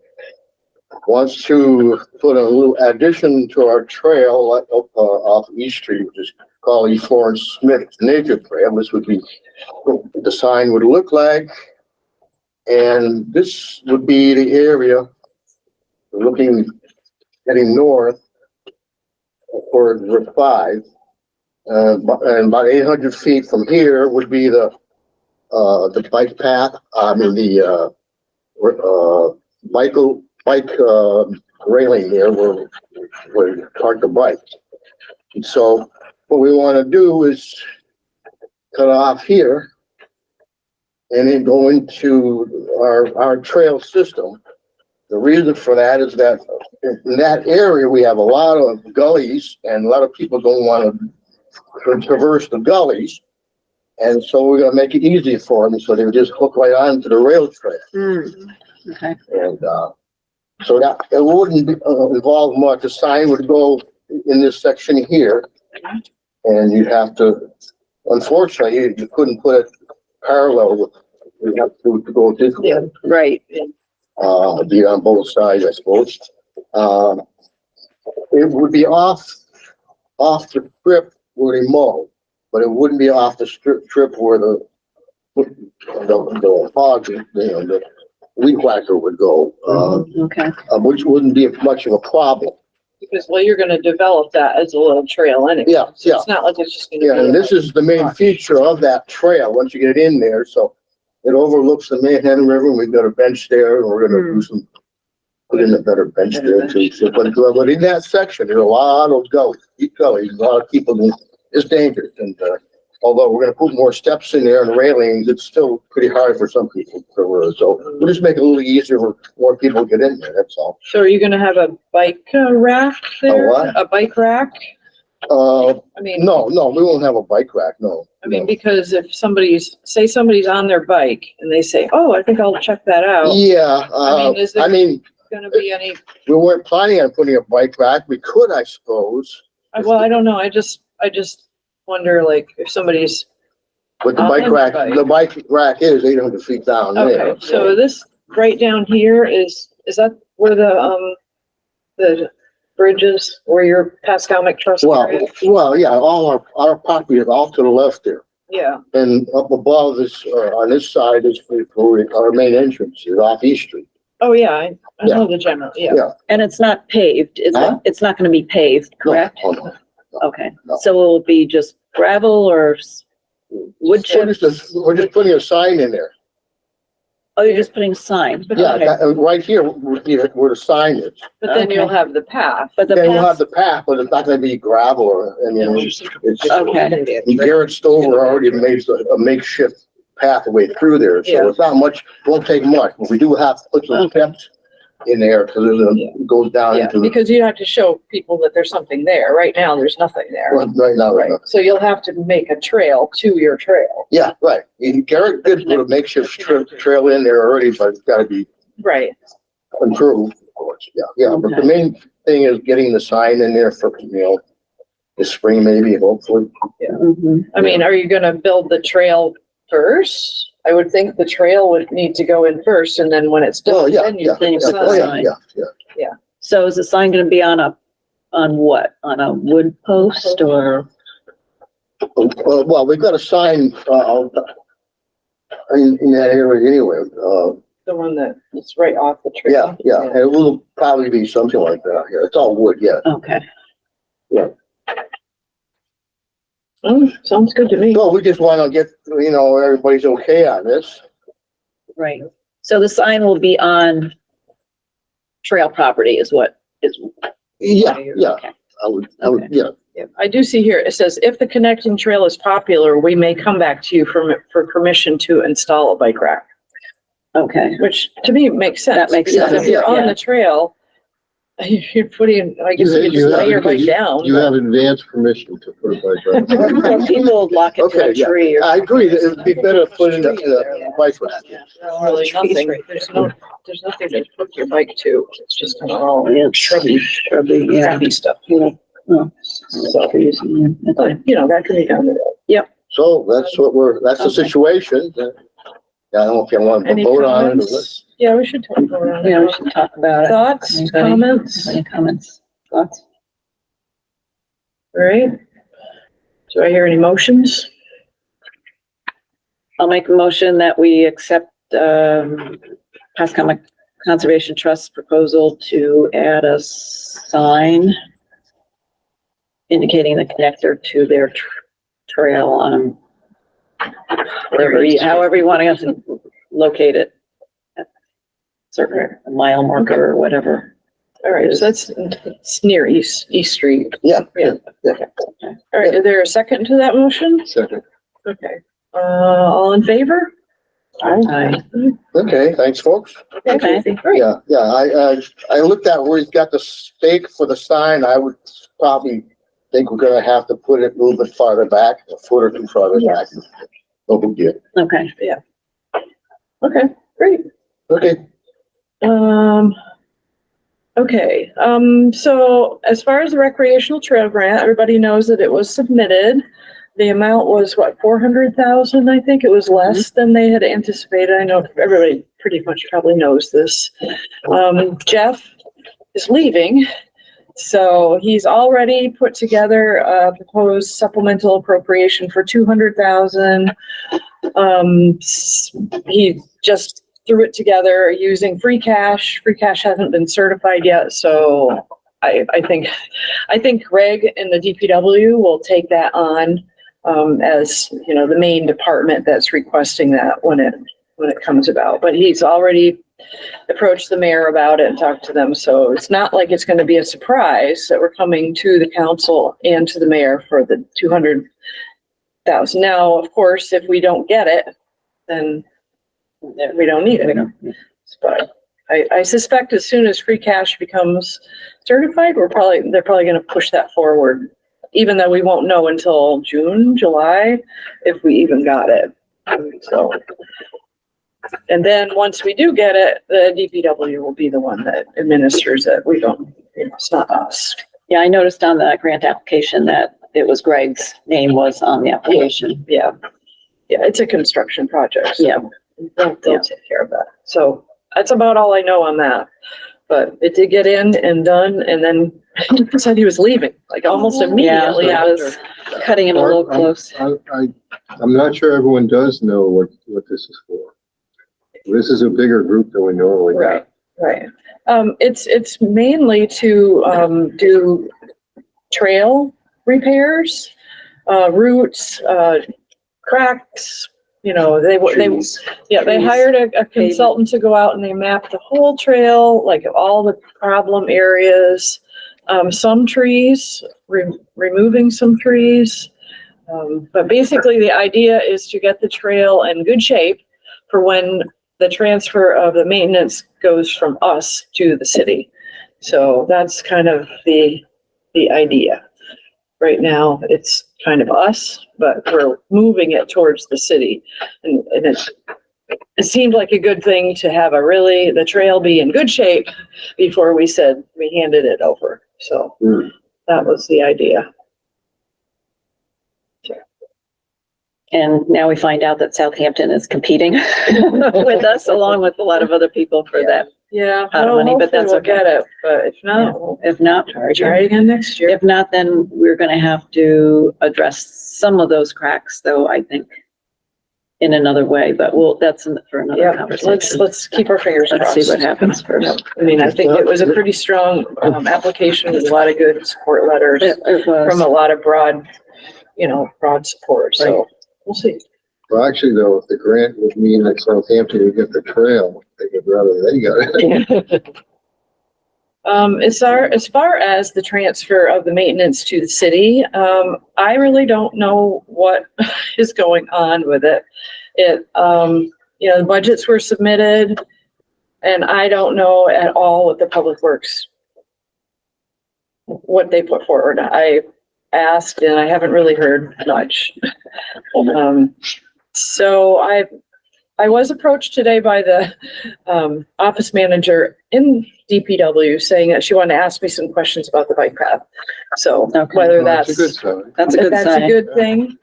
wants to put a little addition to our trail off East Street, which is called East Florence Smith Nature Trail. This would be what the sign would look like. And this would be the area heading north toward Route 5. And about 800 feet from here would be the bike path. I mean, the bike railing here where you park the bike. And so what we want to do is cut off here and then go into our trail system. The reason for that is that in that area, we have a lot of gullies and a lot of people don't want to traverse the gullies. And so we're gonna make it easy for them, so they would just hook right onto the rail trail. Okay. And, so that, it wouldn't involve much. The sign would go in this section here. And you have to, unfortunately, you couldn't put it parallel with, you have to go this way. Yeah, right. Be on both sides, I suppose. It would be off the strip where they mow, but it wouldn't be off the strip where the hog, the weed whacker would go, Okay. which wouldn't be much of a problem. Because, well, you're gonna develop that as a little trail anyway. Yeah, So yeah. it's not like it's just gonna be. Yeah, and this is the main feature of that trail, once you get in there, so it overlooks the Manhan River, we've got a bench there, and we're gonna do some, put in a better bench there too, so, but in that section, there's a lot of gullies, deep gullies, a lot of people, it's dangerous, and, although we're gonna put more steps in there and railings, it's still pretty hard for some people, so we'll just make it a little easier for more people to get in there, that's all. So are you gonna have a bike rack there? what? A bike rack? I mean. No, we won't have a bike rack, no. I mean, because if somebody's on their bike and they say, oh, I think I'll check that out. Yeah, is there gonna be any, we weren't planning on putting a bike rack, we could, I suppose. well, I don't know, I just wonder, like, if somebody's, But the On bike the rack, bike. the bike rack is 800 feet down there. okay, so this right down here is that where the bridge is, where your Pascomic Trust area? Well, yeah, all our property is off to the left there. Yeah, And up above this, on this side is our main entrance is off East Street. oh, yeah, I know the general, yeah. Yeah. And it's not paved, is it? Huh? It's not gonna be paved, No, correct? oh, no. Okay, No. so it'll be just gravel or wood chips? We're just putting a sign in there. Oh, you're just putting a sign? Yeah, Okay. right here, where the sign is. But then you'll Okay. have the path. But the Then we'll have path, the path, but it's not gonna be gravel or, it's. okay, Garrett Stover already made a makeshift pathway through there, Yeah. so it's not much, won't take much, but we do have to put some Okay. steps in there, cause it goes down Yeah, into the, because you have to show people that there's something there. Right now, there's nothing there. right now, right now. So you'll have to make a trail to your trail. Yeah, right, Garrett did put a makeshift trail in there already, but it's gotta be Right. improved, of course, yeah, but the Okay. main thing is getting the sign in there for, this spring maybe, hopefully. mhm. I mean, are you gonna build the trail first? I would think the trail would need to go in first, and then when it's Oh, done, yeah, then you yeah, put the you put the oh, sign. yeah, yeah. So is the sign gonna be on what? On a wood post or? Well, we've got a sign, in that area anyway, The one that is right off the trail. yeah, and it will probably be something like that here. It's all wood, yeah. Okay, Oh, sounds good to me. So we just want to get, everybody's okay on this. right. So the sign will be on trail property is what is, Yeah, yeah, okay. I would, yeah. Yeah, I do see here, it says, if the connecting trail is popular, we may come back to you for permission to install a bike rack, Okay, which to me makes sense. That makes because sense, If you're on yeah. the trail, you're putting, I guess you just lay your bike down. You have advanced permission to put a bike Well, people lock it to Okay, a yeah. tree or. I agree, that it would be better to put in a bike rack. There's really nothing, there's nothing to hook your bike to, it's just kind of all Yeah, shrubby, yeah. crappy stuff. Oh, So, trees, yeah, okay. but, that can be done. So that's the situation. I don't know if you want to Any vote on it. comments? Yeah, we should talk about Yeah, we it. should talk about it. Thoughts, Anybody? comments? Any comments, thoughts? All right. Do I hear any motions? I'll make a motion that we accept, Pascomic Conservation Trust's proposal to add a sign indicating the connector to their trail on however you want to locate it. Certain mile marker or whatever. All right, so it's near East Street. Yeah. Yeah. All right, is there a second to that motion? Second. Okay, all in favor? Aye. Okay, thanks, folks. Okay. Great. Yeah, I looked at where he's got the stake for the sign. I would probably think we're gonna have to put it a little bit farther back, a foot or two farther back. No big deal. Okay. Okay, great. Okay, Okay, so as far as the recreational trail grant, everybody knows that it was submitted. The amount was what, 400,000, I think. It was less than they had anticipated. I know everybody pretty much probably knows this. Jeff is leaving, so he's already put together a proposed supplemental appropriation for 200,000. He just threw it together using free cash. Free cash hasn't been certified yet, so I think Greg and the DPW will take that on as, you know, the main department that's requesting that when it comes about. But he's already approached the mayor about it and talked to them, so it's not like it's going to be a surprise that we're coming to the council and to the mayor for the 200,000. Now, of course, if we don't get it, then we don't need it. But I suspect as soon as free cash becomes certified, they're probably going to push that forward, even though we won't know until June, July, if we even got it. So, and then once we do get it, the DPW will be the one that administers it. We don't, it's not us. Yeah, I noticed on the grant application that it was Greg's name was on the application. Yeah, it's a construction project. So Yeah. They'll take care of that. So that's about all I know on that. But it did get in and done, and then he said he was leaving, like almost immediately Yeah, it was after. cutting it a little close. I'm not sure everyone does know what this is for. This is a bigger group than we normally have. Right. It's mainly to do trail repairs, roots, cracks. You know, they hired a consultant to go out and they mapped the whole trail, like all the problem areas, some trees, removing some trees. But basically the idea is to get the trail in good shape for when the transfer of the maintenance goes from us to the city. So that's kind of the idea. Right now, it's kind of us, but we're moving it towards the city. And it seemed like a good thing to have the trail be in good shape before we said we handed it over. So that was the idea. And now we find out that Southampton is competing with us along with a lot of other people for that. Yeah, Pot of money, but that's we'll okay. get it, but if not, we'll If not, try it again next year. if not, then we're gonna have to address some of those cracks, though, I think, in another way, but that's for another Yeah, conversation. let's keep our fingers Let's crossed. see what happens first. I mean, I think it was a pretty strong application with a lot of good support letters It was. from a lot of broad support, so we'll see. Well, actually though, if the grant would mean that Southampton would get the trail, they would rather they got it. As far as the transfer of the maintenance to the city, I really don't know what is going on with it. The budgets were submitted and I don't know at all what the Public Works, what they put forward. I asked and I haven't really heard much. So I was approached today by the office manager in DPW saying that she wanted to ask me some questions about the bike path. So Okay. whether Well, that's a good sign. That's a good that's a sign. good thing.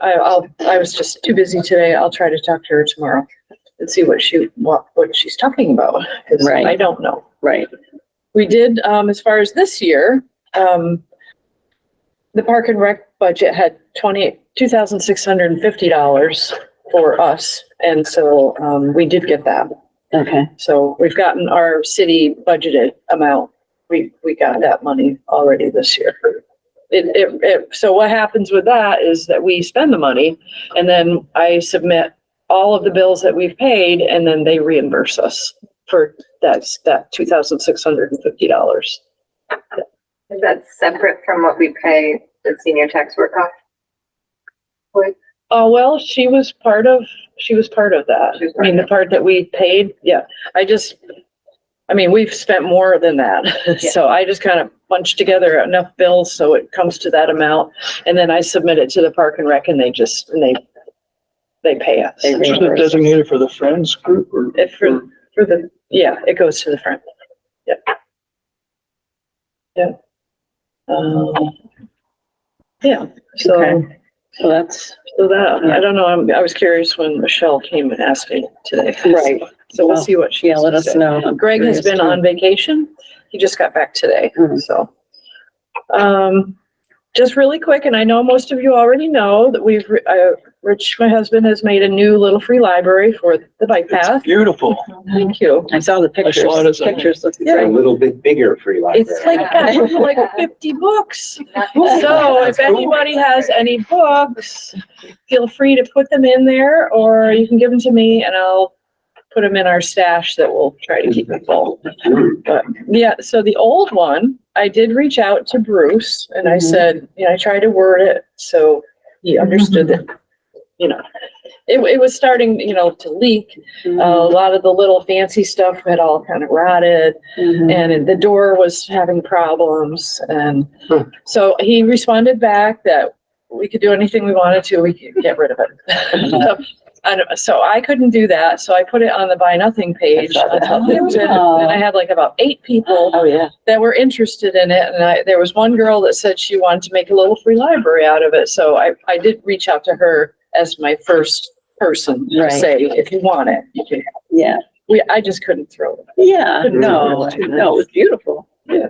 I was just too busy today. I'll try to talk to her tomorrow and see what she's talking about. 'Cause Right. I don't know. Right. We did, as far as this year, the Park and Rec budget had $2,650 for us. And so, we did get that. Okay. So we've gotten our city budgeted amount. We got that money already this year. So what happens with that is that we spend the money and then I submit all of the bills that we've paid and then they reimburse us for that $2,650. Is that separate from what we pay the senior tax work off? Oh, well, she was part of that. I mean, the part that we paid, yeah. We've spent more than that. Yeah. So I just kind of bunched together enough bills so it comes to that amount. And then I submit it to the Park and Rec and they they pay us. They Is it reimburse. designated for the Friends group or? If for the, yeah, it goes to the front. Yep. Yep. Yeah, so, Okay. So that's, so that, I don't know, I was curious when Michelle came and asked me today. right. So we'll see what she. Yeah, let us know. I'm Greg has curious been too. on vacation. He just got back today, Mhm. so. Just really quick, and I know most of you already know that Rich, my husband, has made a new little free library for the bike It's path. beautiful. Thank you. I saw the pictures. saw it as a- Pictures look It's a great. little bit bigger free library. It's like 50 books. So if anybody has any books, feel free to put them in there, or you can give them to me and I'll put them in our stash that we'll try to keep it full. But yeah, so the old one, I did reach out to Bruce and I said, I tried to word it so he understood that, it was starting, to leak. A lot of the little fancy stuff had all kind of rotted. And the door was having problems, and so he responded back that we could do anything we wanted to, we could get rid of it. And so I couldn't do that, so I put it on the Buy Nothing page. And I had like about 8 people Oh, yeah. that were interested in it, and there was one girl that said she wanted to make a little free library out of it, so I did reach out to her as my first person to Right. say, if you want it, you can. Yeah. I just couldn't throw it. Yeah. No, it was beautiful. Yeah.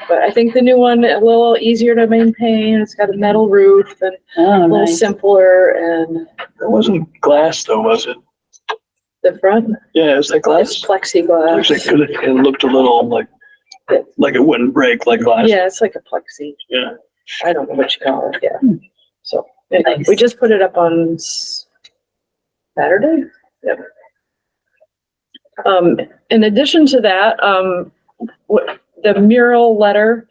But I think the new one, a little easier to maintain. It's got a metal roof and Oh, a little nice. simpler, and It wasn't glass though, was it? the front, Yeah, is that it's glass? plexiglass. Actually, 'cause it looked a little like it wouldn't break like glass. Yeah, it's like a plexi. Yeah. I don't know what you call it, yeah. So, anyway, Nice. we just put it up on Saturday. Yep. In addition to that, the mural letter,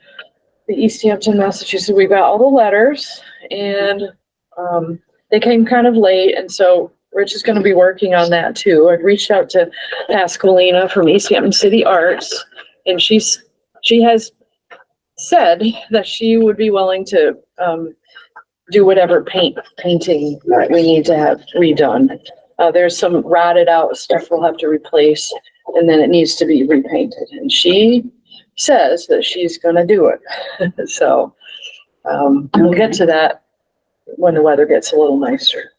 the Easthampton, Massachusetts, we got all the letters, and, they came kind of late, and so Rich is gonna be working on that too. I've reached out to Pascalina from Easthampton City Arts, and she has said that she would be willing to, do whatever painting we need to have redone. There's some rotted out stuff we'll have to replace, and then it needs to be repainted, and she says that she's gonna do it. So, we'll get to that when the weather gets a little nicer.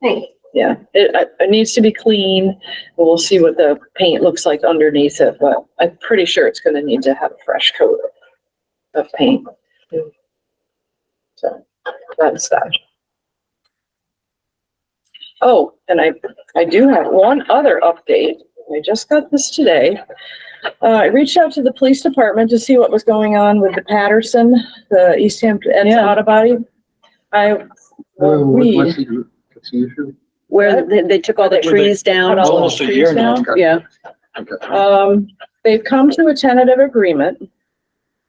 Thanks. Yeah, it needs to be clean. We'll see what the paint looks like underneath it, but I'm pretty sure it's gonna need to have a fresh coat of paint. So, that's that. Oh, and I do have one other update. I just got this today. I reached out to the police department to see what was going on with the Patterson, the Easthampton auto body. What's the issue? Where they took all the trees down. Cut all Almost those a year trees now. down. Yeah. Okay. They've come to a tentative agreement.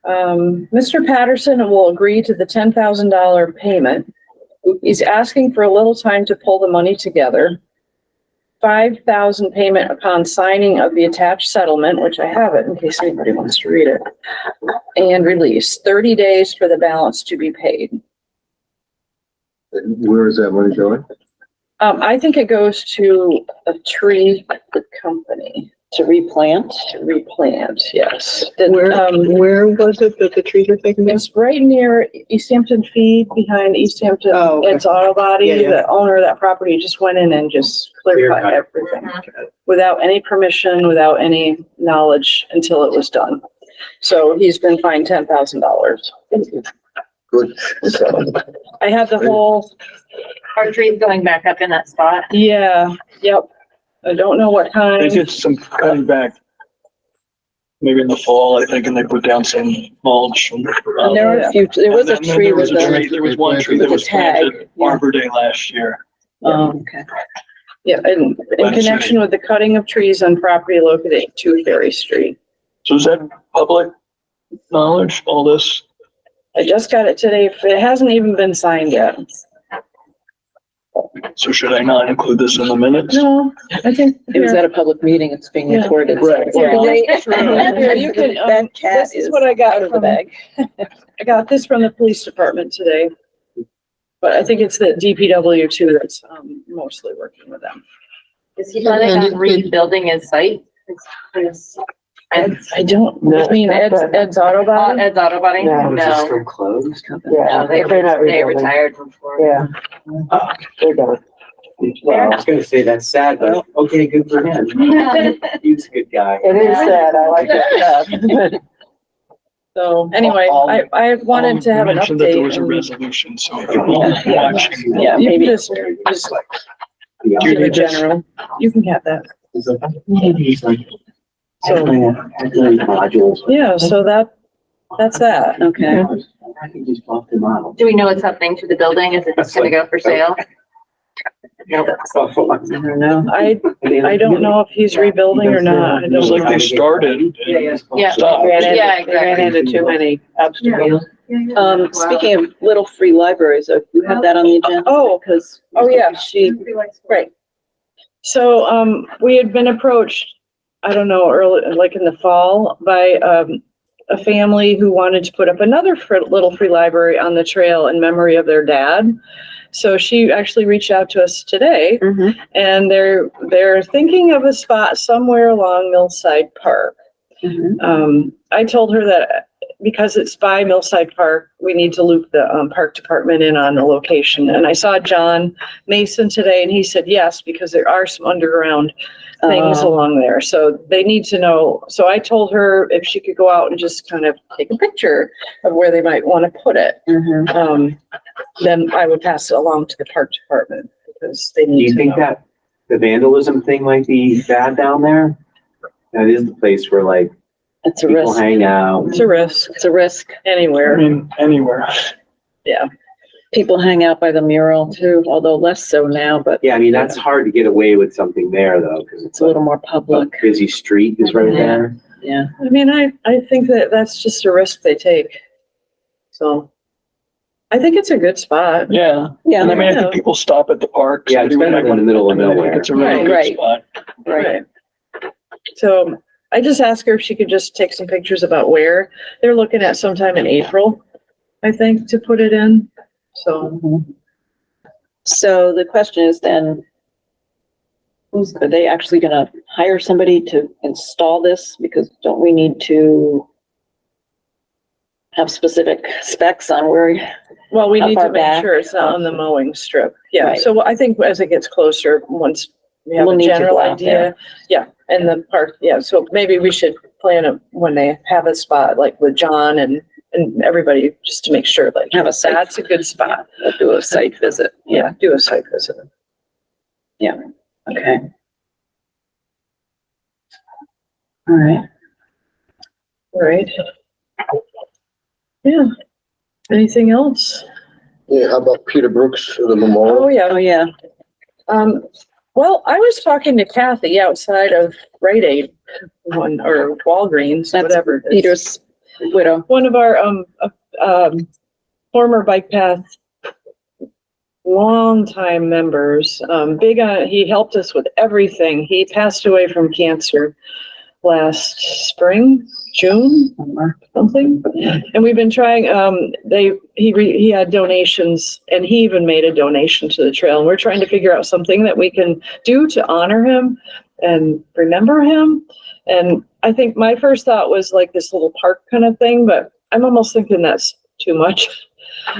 Mr. Patterson will agree to the $10,000 payment. He's asking for a little time to pull the money together. $5,000 payment upon signing of the attached settlement, which I have it in case anybody wants to read it, and release. 30 days for the balance to be paid. Where is that money going? I think it goes to a tree company To replant. to replant, yes. Where was it that the trees are taken down? It's right near Easthampton Feed, behind Easthampton. Oh, okay. It's auto body. Yeah, yeah. The owner of that property just went in and just clear cut Clear everything without any permission, without any knowledge until it was done. So he's been fined $10,000. Good. So I have the whole, Are trees going back up in that spot? yeah, yep. I don't know what They kind. did some cutting back. Maybe in the fall, I think, and they put down some mulch. And there were a few, there was a And then tree there was with a tree- a, There was one tree that with a was tag, planted Arbor Day last year. okay. Yeah, in connection with the cutting of trees on property located at 2 Ferry Street. So is that public knowledge, all this? I just got it today. It hasn't even been signed yet. So should I not include this in the minutes? No, I think. It was at a public meeting, it's being Yeah. recorded. Right. Here, you can, That cat this is what I got out of the from, bag. I got this from the police department today. But I think it's the DPW too that's, mostly working with them. Is he planning on rebuilding his site? I don't, I mean, Ed's Auto Body? Ed's Auto Body? No. Is it No, still closed? Yeah, they they're not rebuilding. retired from Florida. Yeah. They're done. Well, I was gonna say that's sad, but okay, good for him. He's a good guy. It is sad, I like it. So anyway, I wanted to have an Mentioned that there update. was a and- resolution, so if you're watching. Yeah, maybe just Yeah. give a general, you can have that. He's like, he's like, So, modules. yeah, so that's that. Okay. I can just pop them out. Do we know what's happening to the building? Is it just gonna go for sale? I don't know. I don't know if he's rebuilding or not. I It was don't like they know. started. Yeah. Stopped. Yeah, They ran into too many obstacles. Speaking of little free libraries, you have that on the agenda? Oh, Because. oh, yeah. She, Right. So, we had been approached, I don't know, early, like in the fall, by, a family who wanted to put up another little free library on the trail in memory of their dad. So she actually reached out to us today, Mhm. and they're thinking of a spot somewhere along Millside Park. Mhm. I told her that because it's by Millside Park, we need to loop the park department in on the location. And I saw John Mason today, and he said yes, because there are some underground things along there. So they need to know. So I told her if she could go out and just kind of take a picture of where they might want to put it. Mhm. Then I would pass it along to the park department because they Do need you to think know. that the vandalism thing might be bad down there? That is the place where like It's a people risk. hang out. It's a risk It's a risk. I anywhere. mean, anywhere. Yeah. People hang out by the mural too, although less so now, but Yeah, I mean, that's hard to get away with something there though, because it's a little more public. a busy street is right there. Yeah. I mean, I think that that's just a risk they take. So I think it's a good spot. Yeah. Yeah. And I mean, I think people stop at the park. Yeah, it's better than the middle of I think nowhere. it's a really Right. good spot. Right. So I just asked her if she could just take some pictures about where they're looking at sometime in April, I think, to put it in. So Mhm. So the question is then, are they actually gonna hire somebody to install this? Because don't we need to have specific specs on where? well, we How need to far make back? sure it's not on the mowing strip. Yeah. Right. So I think as it gets closer, once we have We'll a need to general go out there. idea. Yeah. And the park, yeah. So maybe we should plan it when they have a spot like with John and everybody, just to make sure like Have a site. that's a good spot. We'll do a site visit. Yeah. Do a site visit. Okay. All right. Right. Yeah. Anything else? Yeah, how about Peter Brooks, the Oh, memorial? yeah. Oh, yeah. Well, I was talking to Kathy outside of Rite Aid or Walgreens, That's whatever. it is. Peter's widow. One of our, former Bike Path longtime members, big on, he helped us with everything. He passed away from cancer last spring, June, something. And we've been trying, he had donations and he even made a donation to the trail. And we're trying to figure out something that we can do to honor him and remember him. And I think my first thought was like this little park kind of thing, but I'm almost thinking that's too much.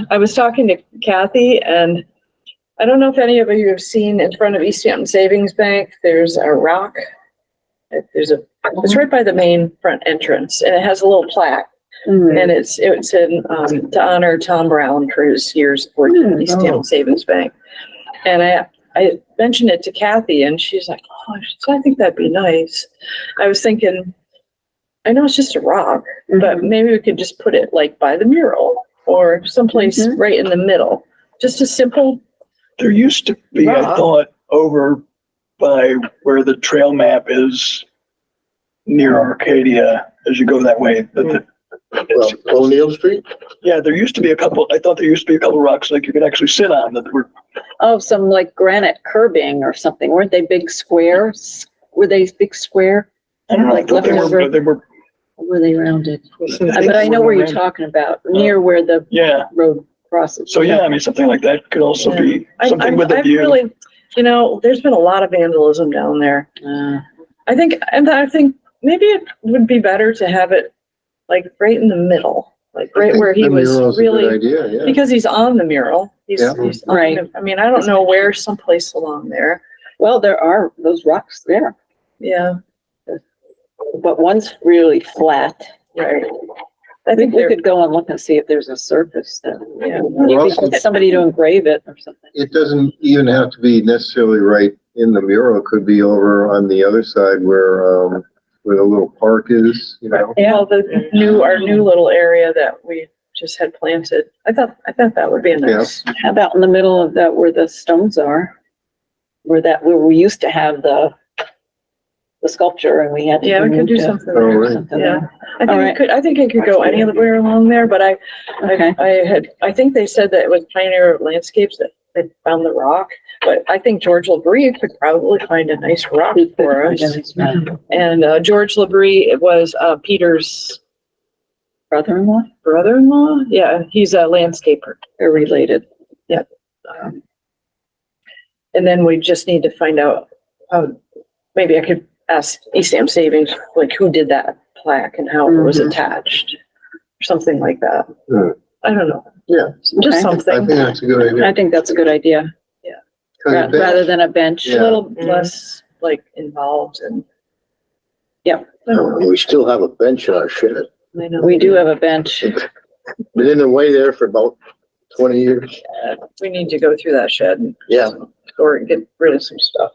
I was talking to Kathy, and I don't know if any of you have seen in front of Easthampton Savings Bank, there's a rock. It's right by the main front entrance, and it has a little plaque, and it's in, to honor Tom Brown for his years working at Easthampton Savings Bank. And I mentioned it to Kathy, and she's like, oh, I think that'd be nice. I was thinking, I know it's just a rock, but maybe we could just put it like by the mural or someplace right in the middle. Just a simple, There used to be, I Rock. thought, over by where the trail map is near Arcadia, as you go that way. Well, O'Neill Street? Yeah, there used to be a couple, I thought there used to be a couple rocks like you could actually sit on that were, Oh, some like granite curbing or something. Weren't they big squares? Were they big square? I don't know, I Like thought leftover- they were, Or were they rounded? But I know where you're talking about, near where the yeah, road Cross it. So, yeah, I mean, something like that could also be something with a I'm view. really, there's been a lot of vandalism down there. I think maybe it would be better to have it like right in the middle, like right where he was really, Idea, yeah. because he's on the mural. He's on Right. I mean, I don't know where someplace along there. Well, there are those rocks there, Yeah, but one's really flat. right. I think we could go and look and see if there's a surface that, Yeah. you could get somebody to engrave it or something. It doesn't even have to be necessarily right in the mural. It could be over on the other side where the little park is, Well, our new little area that we just had planted. I thought that would be a nice. How about in the middle of that where the stones are? Where we used to have the sculpture and we had to. Yeah, we could do remove something. Oh, right. something Yeah, there. I think it could go anywhere along there, but Okay. I think they said that it was Pioneer Landscapes that found the rock, but I think George LeBrie could probably find a nice rock for us. And George LeBrie was Peter's Brother-in-law? brother-in-law. Yeah, he's a landscaper. They're related. And then we just need to find out, maybe I could ask Eastham Savings, like who did that plaque and how it was attached, or something like that. I don't know. Yeah. Just Okay. I something. think that's a good idea. I think that's a good idea, rather than a bench. A little less like involved and. We still have a bench in our shed. I know. We do have a bench. Been in the way there for about 20 years. We need to go through that shed and. Yeah. Or get rid of some stuff.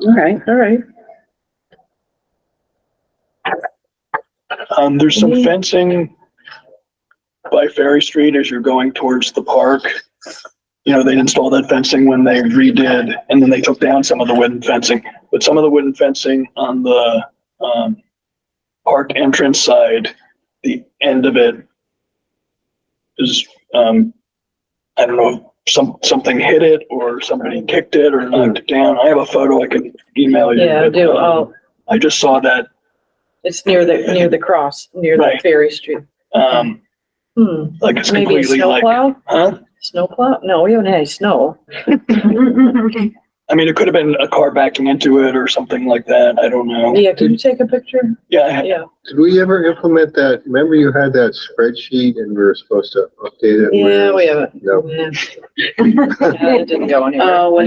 All right. All right. There's some fencing by Ferry Street as you're going towards the park. They installed that fencing when they redid, and then they took down some of the wooden fencing. But some of the wooden fencing on the park entrance side, the end of it is, I don't know if something hit it or somebody kicked it or knocked it down. I have a photo I can email you. Yeah, but, do. Oh, I just saw that. it's near the cross, near the Right. Ferry Street. Like it's Maybe a completely like, snowplow? huh? Snowplow? No, we haven't had any snow. I mean, it could have been a car backing into it or something like that. I don't know. Yeah, can you take a picture? Yeah, Yeah. Did we ever implement that? Remember you had that spreadsheet and we were supposed to update it? Yeah, we haven't. No. Yeah, it didn't go anywhere. Oh,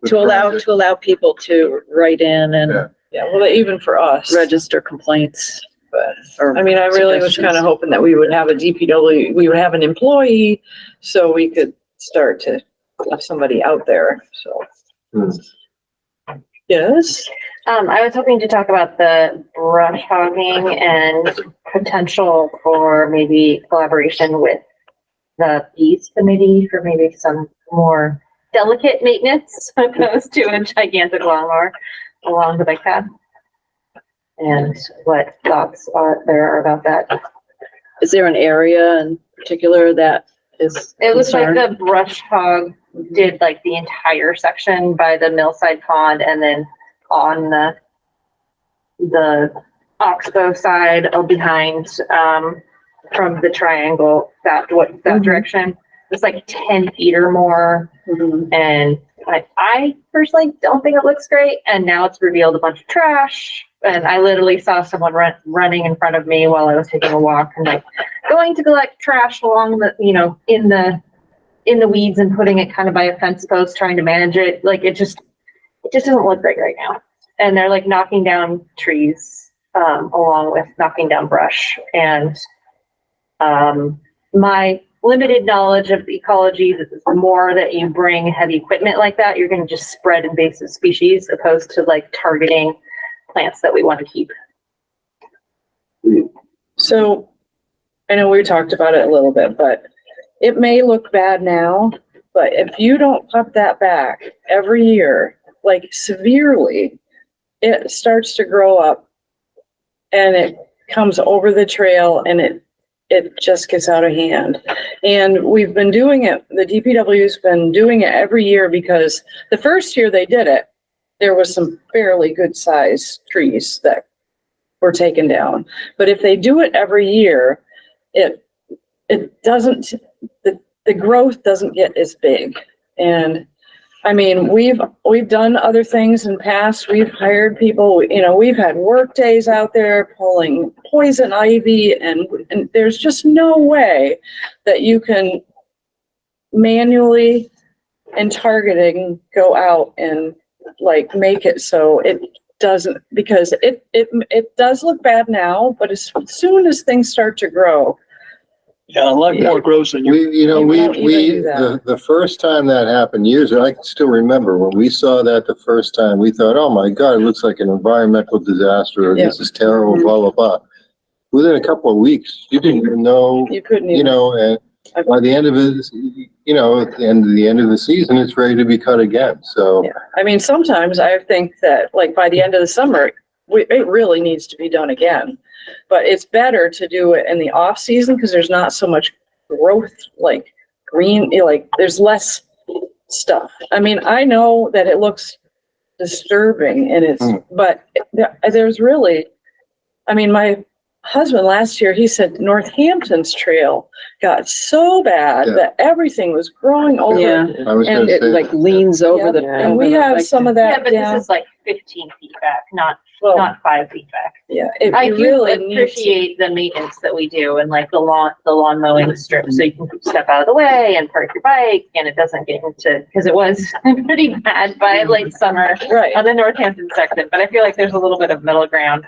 to allow people to write in and Yeah. Yeah, well, even for us. register complaints. But, I mean, I really was kind of hoping that we would have a DPW, we would have an employee, so we could start to have somebody out there, so. Yes, I was hoping to talk about the brush hogging and potential for maybe collaboration with the Peace Committee for maybe some more delicate maintenance opposed to a gigantic lawnmower along the bike path. And what thoughts there are about that. Is there an area in particular that is It looks like concerned? the brush hog did like the entire section by the Millside Pond and then on the Oxbow side behind from the triangle that direction. It's like 10 feet or more. And I personally don't think it looks great. And now it's revealed a bunch of trash. And I literally saw someone running in front of me while I was taking a walk and like going to collect trash along the, in the weeds and putting it kind of by a fence post, trying to manage it. Like it just doesn't look great right now. And they're like knocking down trees, along with knocking down brush. And, my limited knowledge of ecology, the more that you bring heavy equipment like that, you're going to just spread invasive species opposed to like targeting plants that we want to keep. so, I know we talked about it a little bit, but it may look bad now, but if you don't cut that back every year, like severely, it starts to grow up and it comes over the trail and it just gets out of hand. And we've been doing it, the DPW's been doing it every year because the first year they did it, there was some fairly good sized trees that were taken down. But if they do it every year, it doesn't, the growth doesn't get as big. And I mean, we've done other things in past. We've hired people, you know, we've had work days out there pulling poison ivy, and there's just no way that you can manually and targeting go out and like make it so it doesn't, because it does look bad now, but as soon as things start to grow. Yeah, a lot more gross than you. The first time that happened years ago, I can still remember when we saw that the first time, we thought, oh my God, it looks like an environmental disaster, or this is terrible, blah, blah, blah. Within a couple of weeks, you didn't even know, You couldn't even. you know, and by the end of it, you know, at the end of the season, it's ready to be cut again, so. Yeah, I mean, sometimes I think that like by the end of the summer, it really needs to be done again. But it's better to do it in the off season because there's not so much growth, like green, you know, like there's less stuff. I mean, I know that it looks disturbing and it's, but there's really, I mean, my husband last year, he said Northampton's trail got so bad that everything was growing over. Yeah. I was gonna And it say, like leans over the. And we have some of Yeah, that but down. this is like 15 feet back, not Well, 5 feet back. yeah, I it do really needs to. appreciate the maintenance that we do and like the lawn mowing strip, so you can step out of the way and park your bike and it doesn't get into, because it was pretty bad by late summer Right. on the Northampton section, but I feel like there's a little bit of middle ground.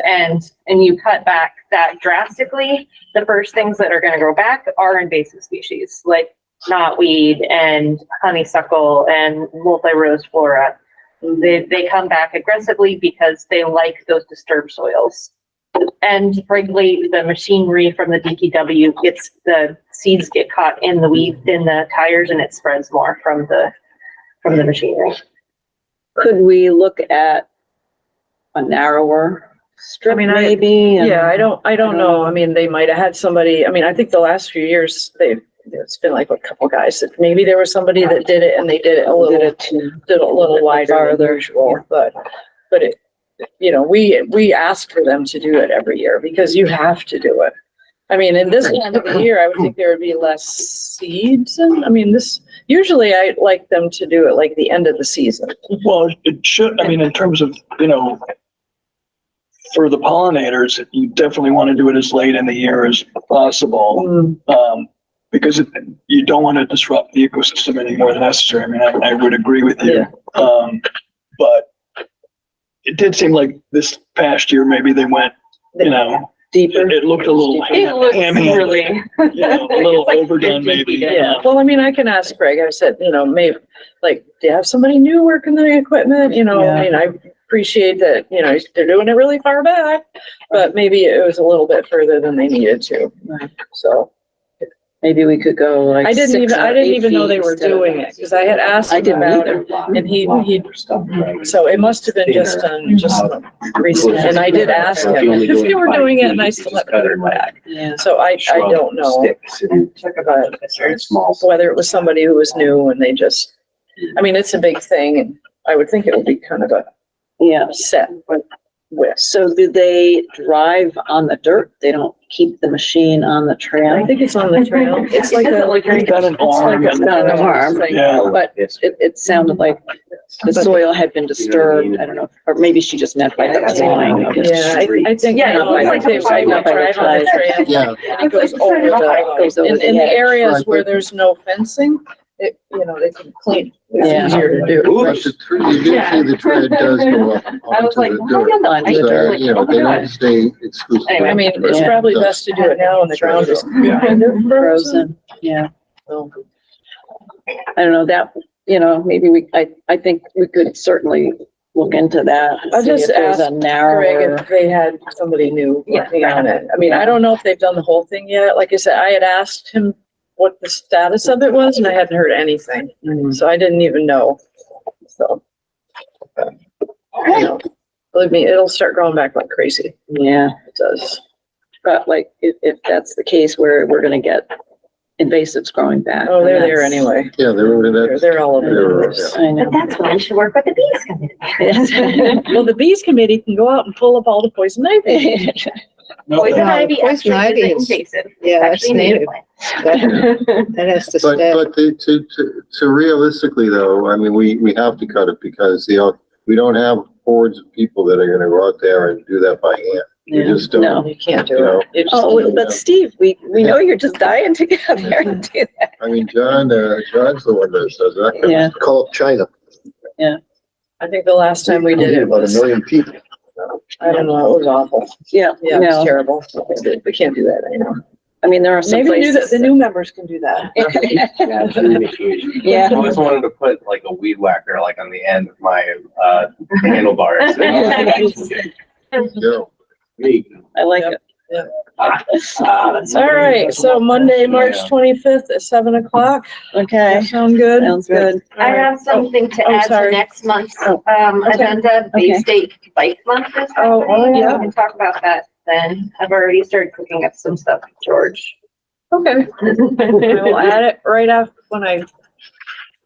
And you cut back that drastically, the first things that are gonna grow back are invasive species, like knotweed and honeysuckle and multi-rose flora. They come back aggressively because they like those disturbed soils. And frankly, the machinery from the DPW gets, the seeds get caught in the weed, in the tires, and it spreads more from the machinery. Could we look at a narrower strip I mean, maybe? And- Yeah, I don't know. I mean, they might have had somebody, I mean, I think the last few years, it's been like a couple guys that maybe there was somebody that did it and they did it a little wider than usual, but it, you know, we ask for them to do it every year because you have to do it. I mean, in this time of the year, I would think there would be less seeds. And I mean, usually I like them to do it like the end of the season. Well, it should, I mean, in terms of, you know, for the pollinators, you definitely want to do it as late in the year as possible. Because you don't want to disrupt the ecosystem any more than necessary. I mean, I would agree with you. But it did seem like this past year, maybe they went, you know, Deeper. it looked a little It looks hammy, really. you know, a little It's like overdone 50 maybe. feet. Yeah, well, I mean, I can ask Greg, I said, you know, maybe, like, do you have somebody new working the equipment? You know, I mean, I appreciate that, you know, they're doing it really far back, but maybe it was a little bit further than they needed to. Right. So. Maybe we could go like. I didn't 6 or even 8 know they feet were instead of- doing it, because I had asked I him didn't about either. it, and he, so it must have been just recent, and I did ask him if you were doing it, and I still haven't heard back. Yeah. So I don't know about whether it was somebody who was new and they just, I mean, it's a big thing, and I would think it would be kind of a Yeah. set with. So do they drive on the dirt? They don't keep the machine on the I trail? think it's on the trail. It's like a, It's got an arm. it's got an arm. thing, Yeah. but It sounded like the soil had been disturbed. I don't know, or maybe she just meant by the line. yeah, I think, Yeah, you know, I think they might not drive on the trail. yeah, It goes over Goes over in the edge. areas where there's no fencing, it, you know, they can clean, Yeah. it's easier to do. but you do see the tread does go up I was like, onto why the on the dirt. ice? So, Like, you know, oh my they God. don't stay exclusive. Anyway, I mean, it's Yeah. probably best to do it now when the ground is kind of frozen. Frozen, yeah. So, I don't know, that, you know, maybe I think we could certainly look into that. I'll see just if there's a ask Greg narrower. if they had somebody new working on it. I mean, I don't know if they've done the whole thing yet. Like I said, I had asked him what the status of it was, and I hadn't heard anything. So I didn't even know. So, you know, believe me, it'll start growing back like crazy. Yeah, It does. but like, if that's the case where we're gonna get invasives growing back. Oh, they're and there that's- anyway. Yeah, they were, that's. They're all over the They're- place. I know. But that's why you should work with the bees committee. Well, the bees committee can go out and pull up all the poison ivy. Poison ivy poison actually ivy is is- invasive. Yeah, that's Actually native native. plant. That has to But, stay. but to realistically though, I mean, we have to cut it because, we don't have hordes of people that are gonna go out there and do that by hand. You Yeah. just don't, No. You can't do you know. it. You just Oh, can't. but Steve, we know you're just dying to get out there and do that. I mean, John's the one that says that. Yeah. Call up China. I think the last time we did it About was, 1 million people. I don't know, it was awful. Yeah, Yeah, it was no, terrible. We can't do that anymore. I mean, there are some Maybe places. the new members can do that. Yeah, initiation. Yeah. I always wanted to put like a weed whacker like on the end of my handlebars. Yeah. I like it. All right, so Monday, March 25th at 7:00. Okay, Sound good? sounds good. I have something to Oh, add to sorry. next month's, Okay. agenda, Bay State Bike Month is Oh, happening. yeah. We can talk about that then. I've already started cooking up some stuff with George. Okay. I will add it right after when I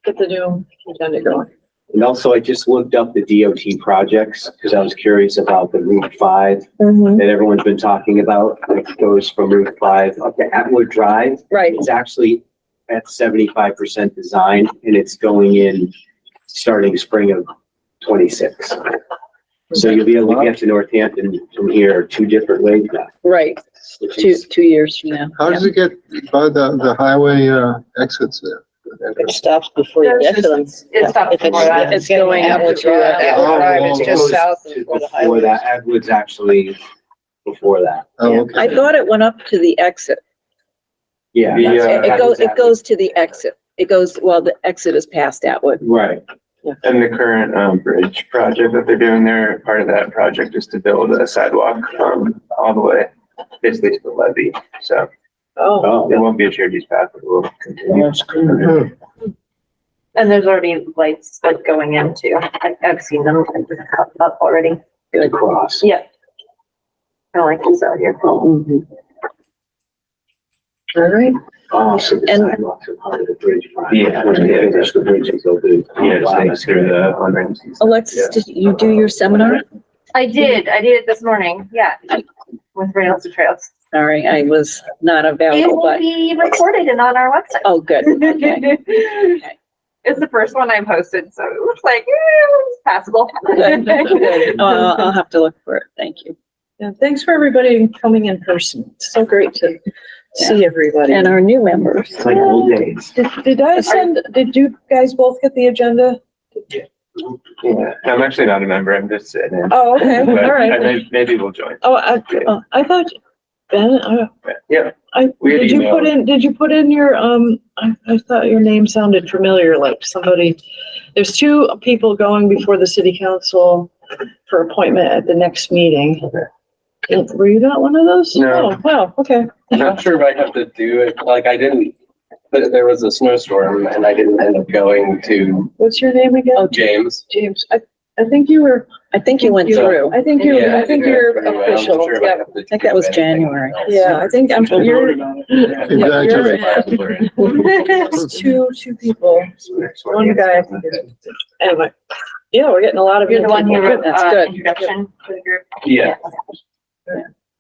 get the new agenda going. And also, I just looked up the DOT projects because I was curious about the Route 5 Mhm. that everyone's been talking about. It goes from Route 5 up to Atwood Drive. Right, It's actually at 75% design and it's going in starting spring of 26. So you'll be able to get to Northampton from here 2 different ways now. right. which Two, is- 2 years from now. How does it get by the highway, exits there? It stops before you get to them. It stops before that. It's going up Atwood to, Drive. Atwood Drive is It just goes south to of where the Before highway that, is. Atwood's actually before that. Oh, Yeah. okay. I thought it went up to the exit. Yeah. The, that's- It Atwood's goes, to the exit. It goes, well, the exit is past Atwood. Right. And the current bridge project that they're doing there, part of that project is to build a sidewalk all the way, basically to the levee. So Oh, it won't be a shared use path, but it will continue. And there's already lights like going in too. I've seen them up already. To cross. Yeah. I like these out here. Mhm. all right. So the And- sidewalks are part of the bridge. project. Yeah. When they finish the bridge, it's open. Yeah, just thanks through the on-ramps. Alexis, did you do your seminar? I did it this morning. Yeah. With Rails to Trails. Sorry, I was not It available, will but, be recorded and on our website. oh, good. Okay. It's the first one I've hosted, so it looks like it's passable. Good, good. I'll have to look for it. Thank you. Yeah, thanks for everybody coming in person. It's so great to see everybody. And our new members. It's like old days. Did you guys both get the agenda? Yeah, I'm actually not a member. I'm just sitting in. Oh, okay, But all right. maybe we'll join. Oh, I thought, Ben, Yeah. We had did you put in your, I thought your name sounded familiar, like somebody, there's 2 people going before the city council for appointment at the next meeting. Were you not one of those? No. Oh, wow, okay. I'm not sure if I have to do it, like I didn't, but there was a snowstorm and I didn't end up going to What's your name again? Oh, James. James. I think you were, I think you went through. I think Yeah, I think did you're it. I'm not official. sure if I Yeah, have to I think that was do anything January. else. yeah, I think They you're, voted on it. Congratulations. it's two people. One guy, I think is, anyway. Yeah, we're getting a lot of. You're the one who wrote, That's good. introduction to the group. Yeah.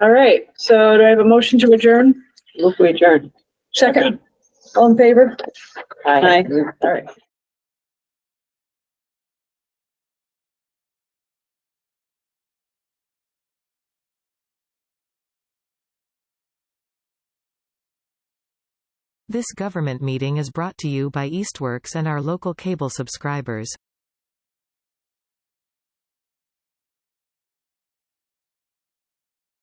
All right, so do I have a motion to adjourn? Move we adjourn. Second. All in favor? Aye. All right. This government meeting is brought to you by Eastworks and our local cable subscribers.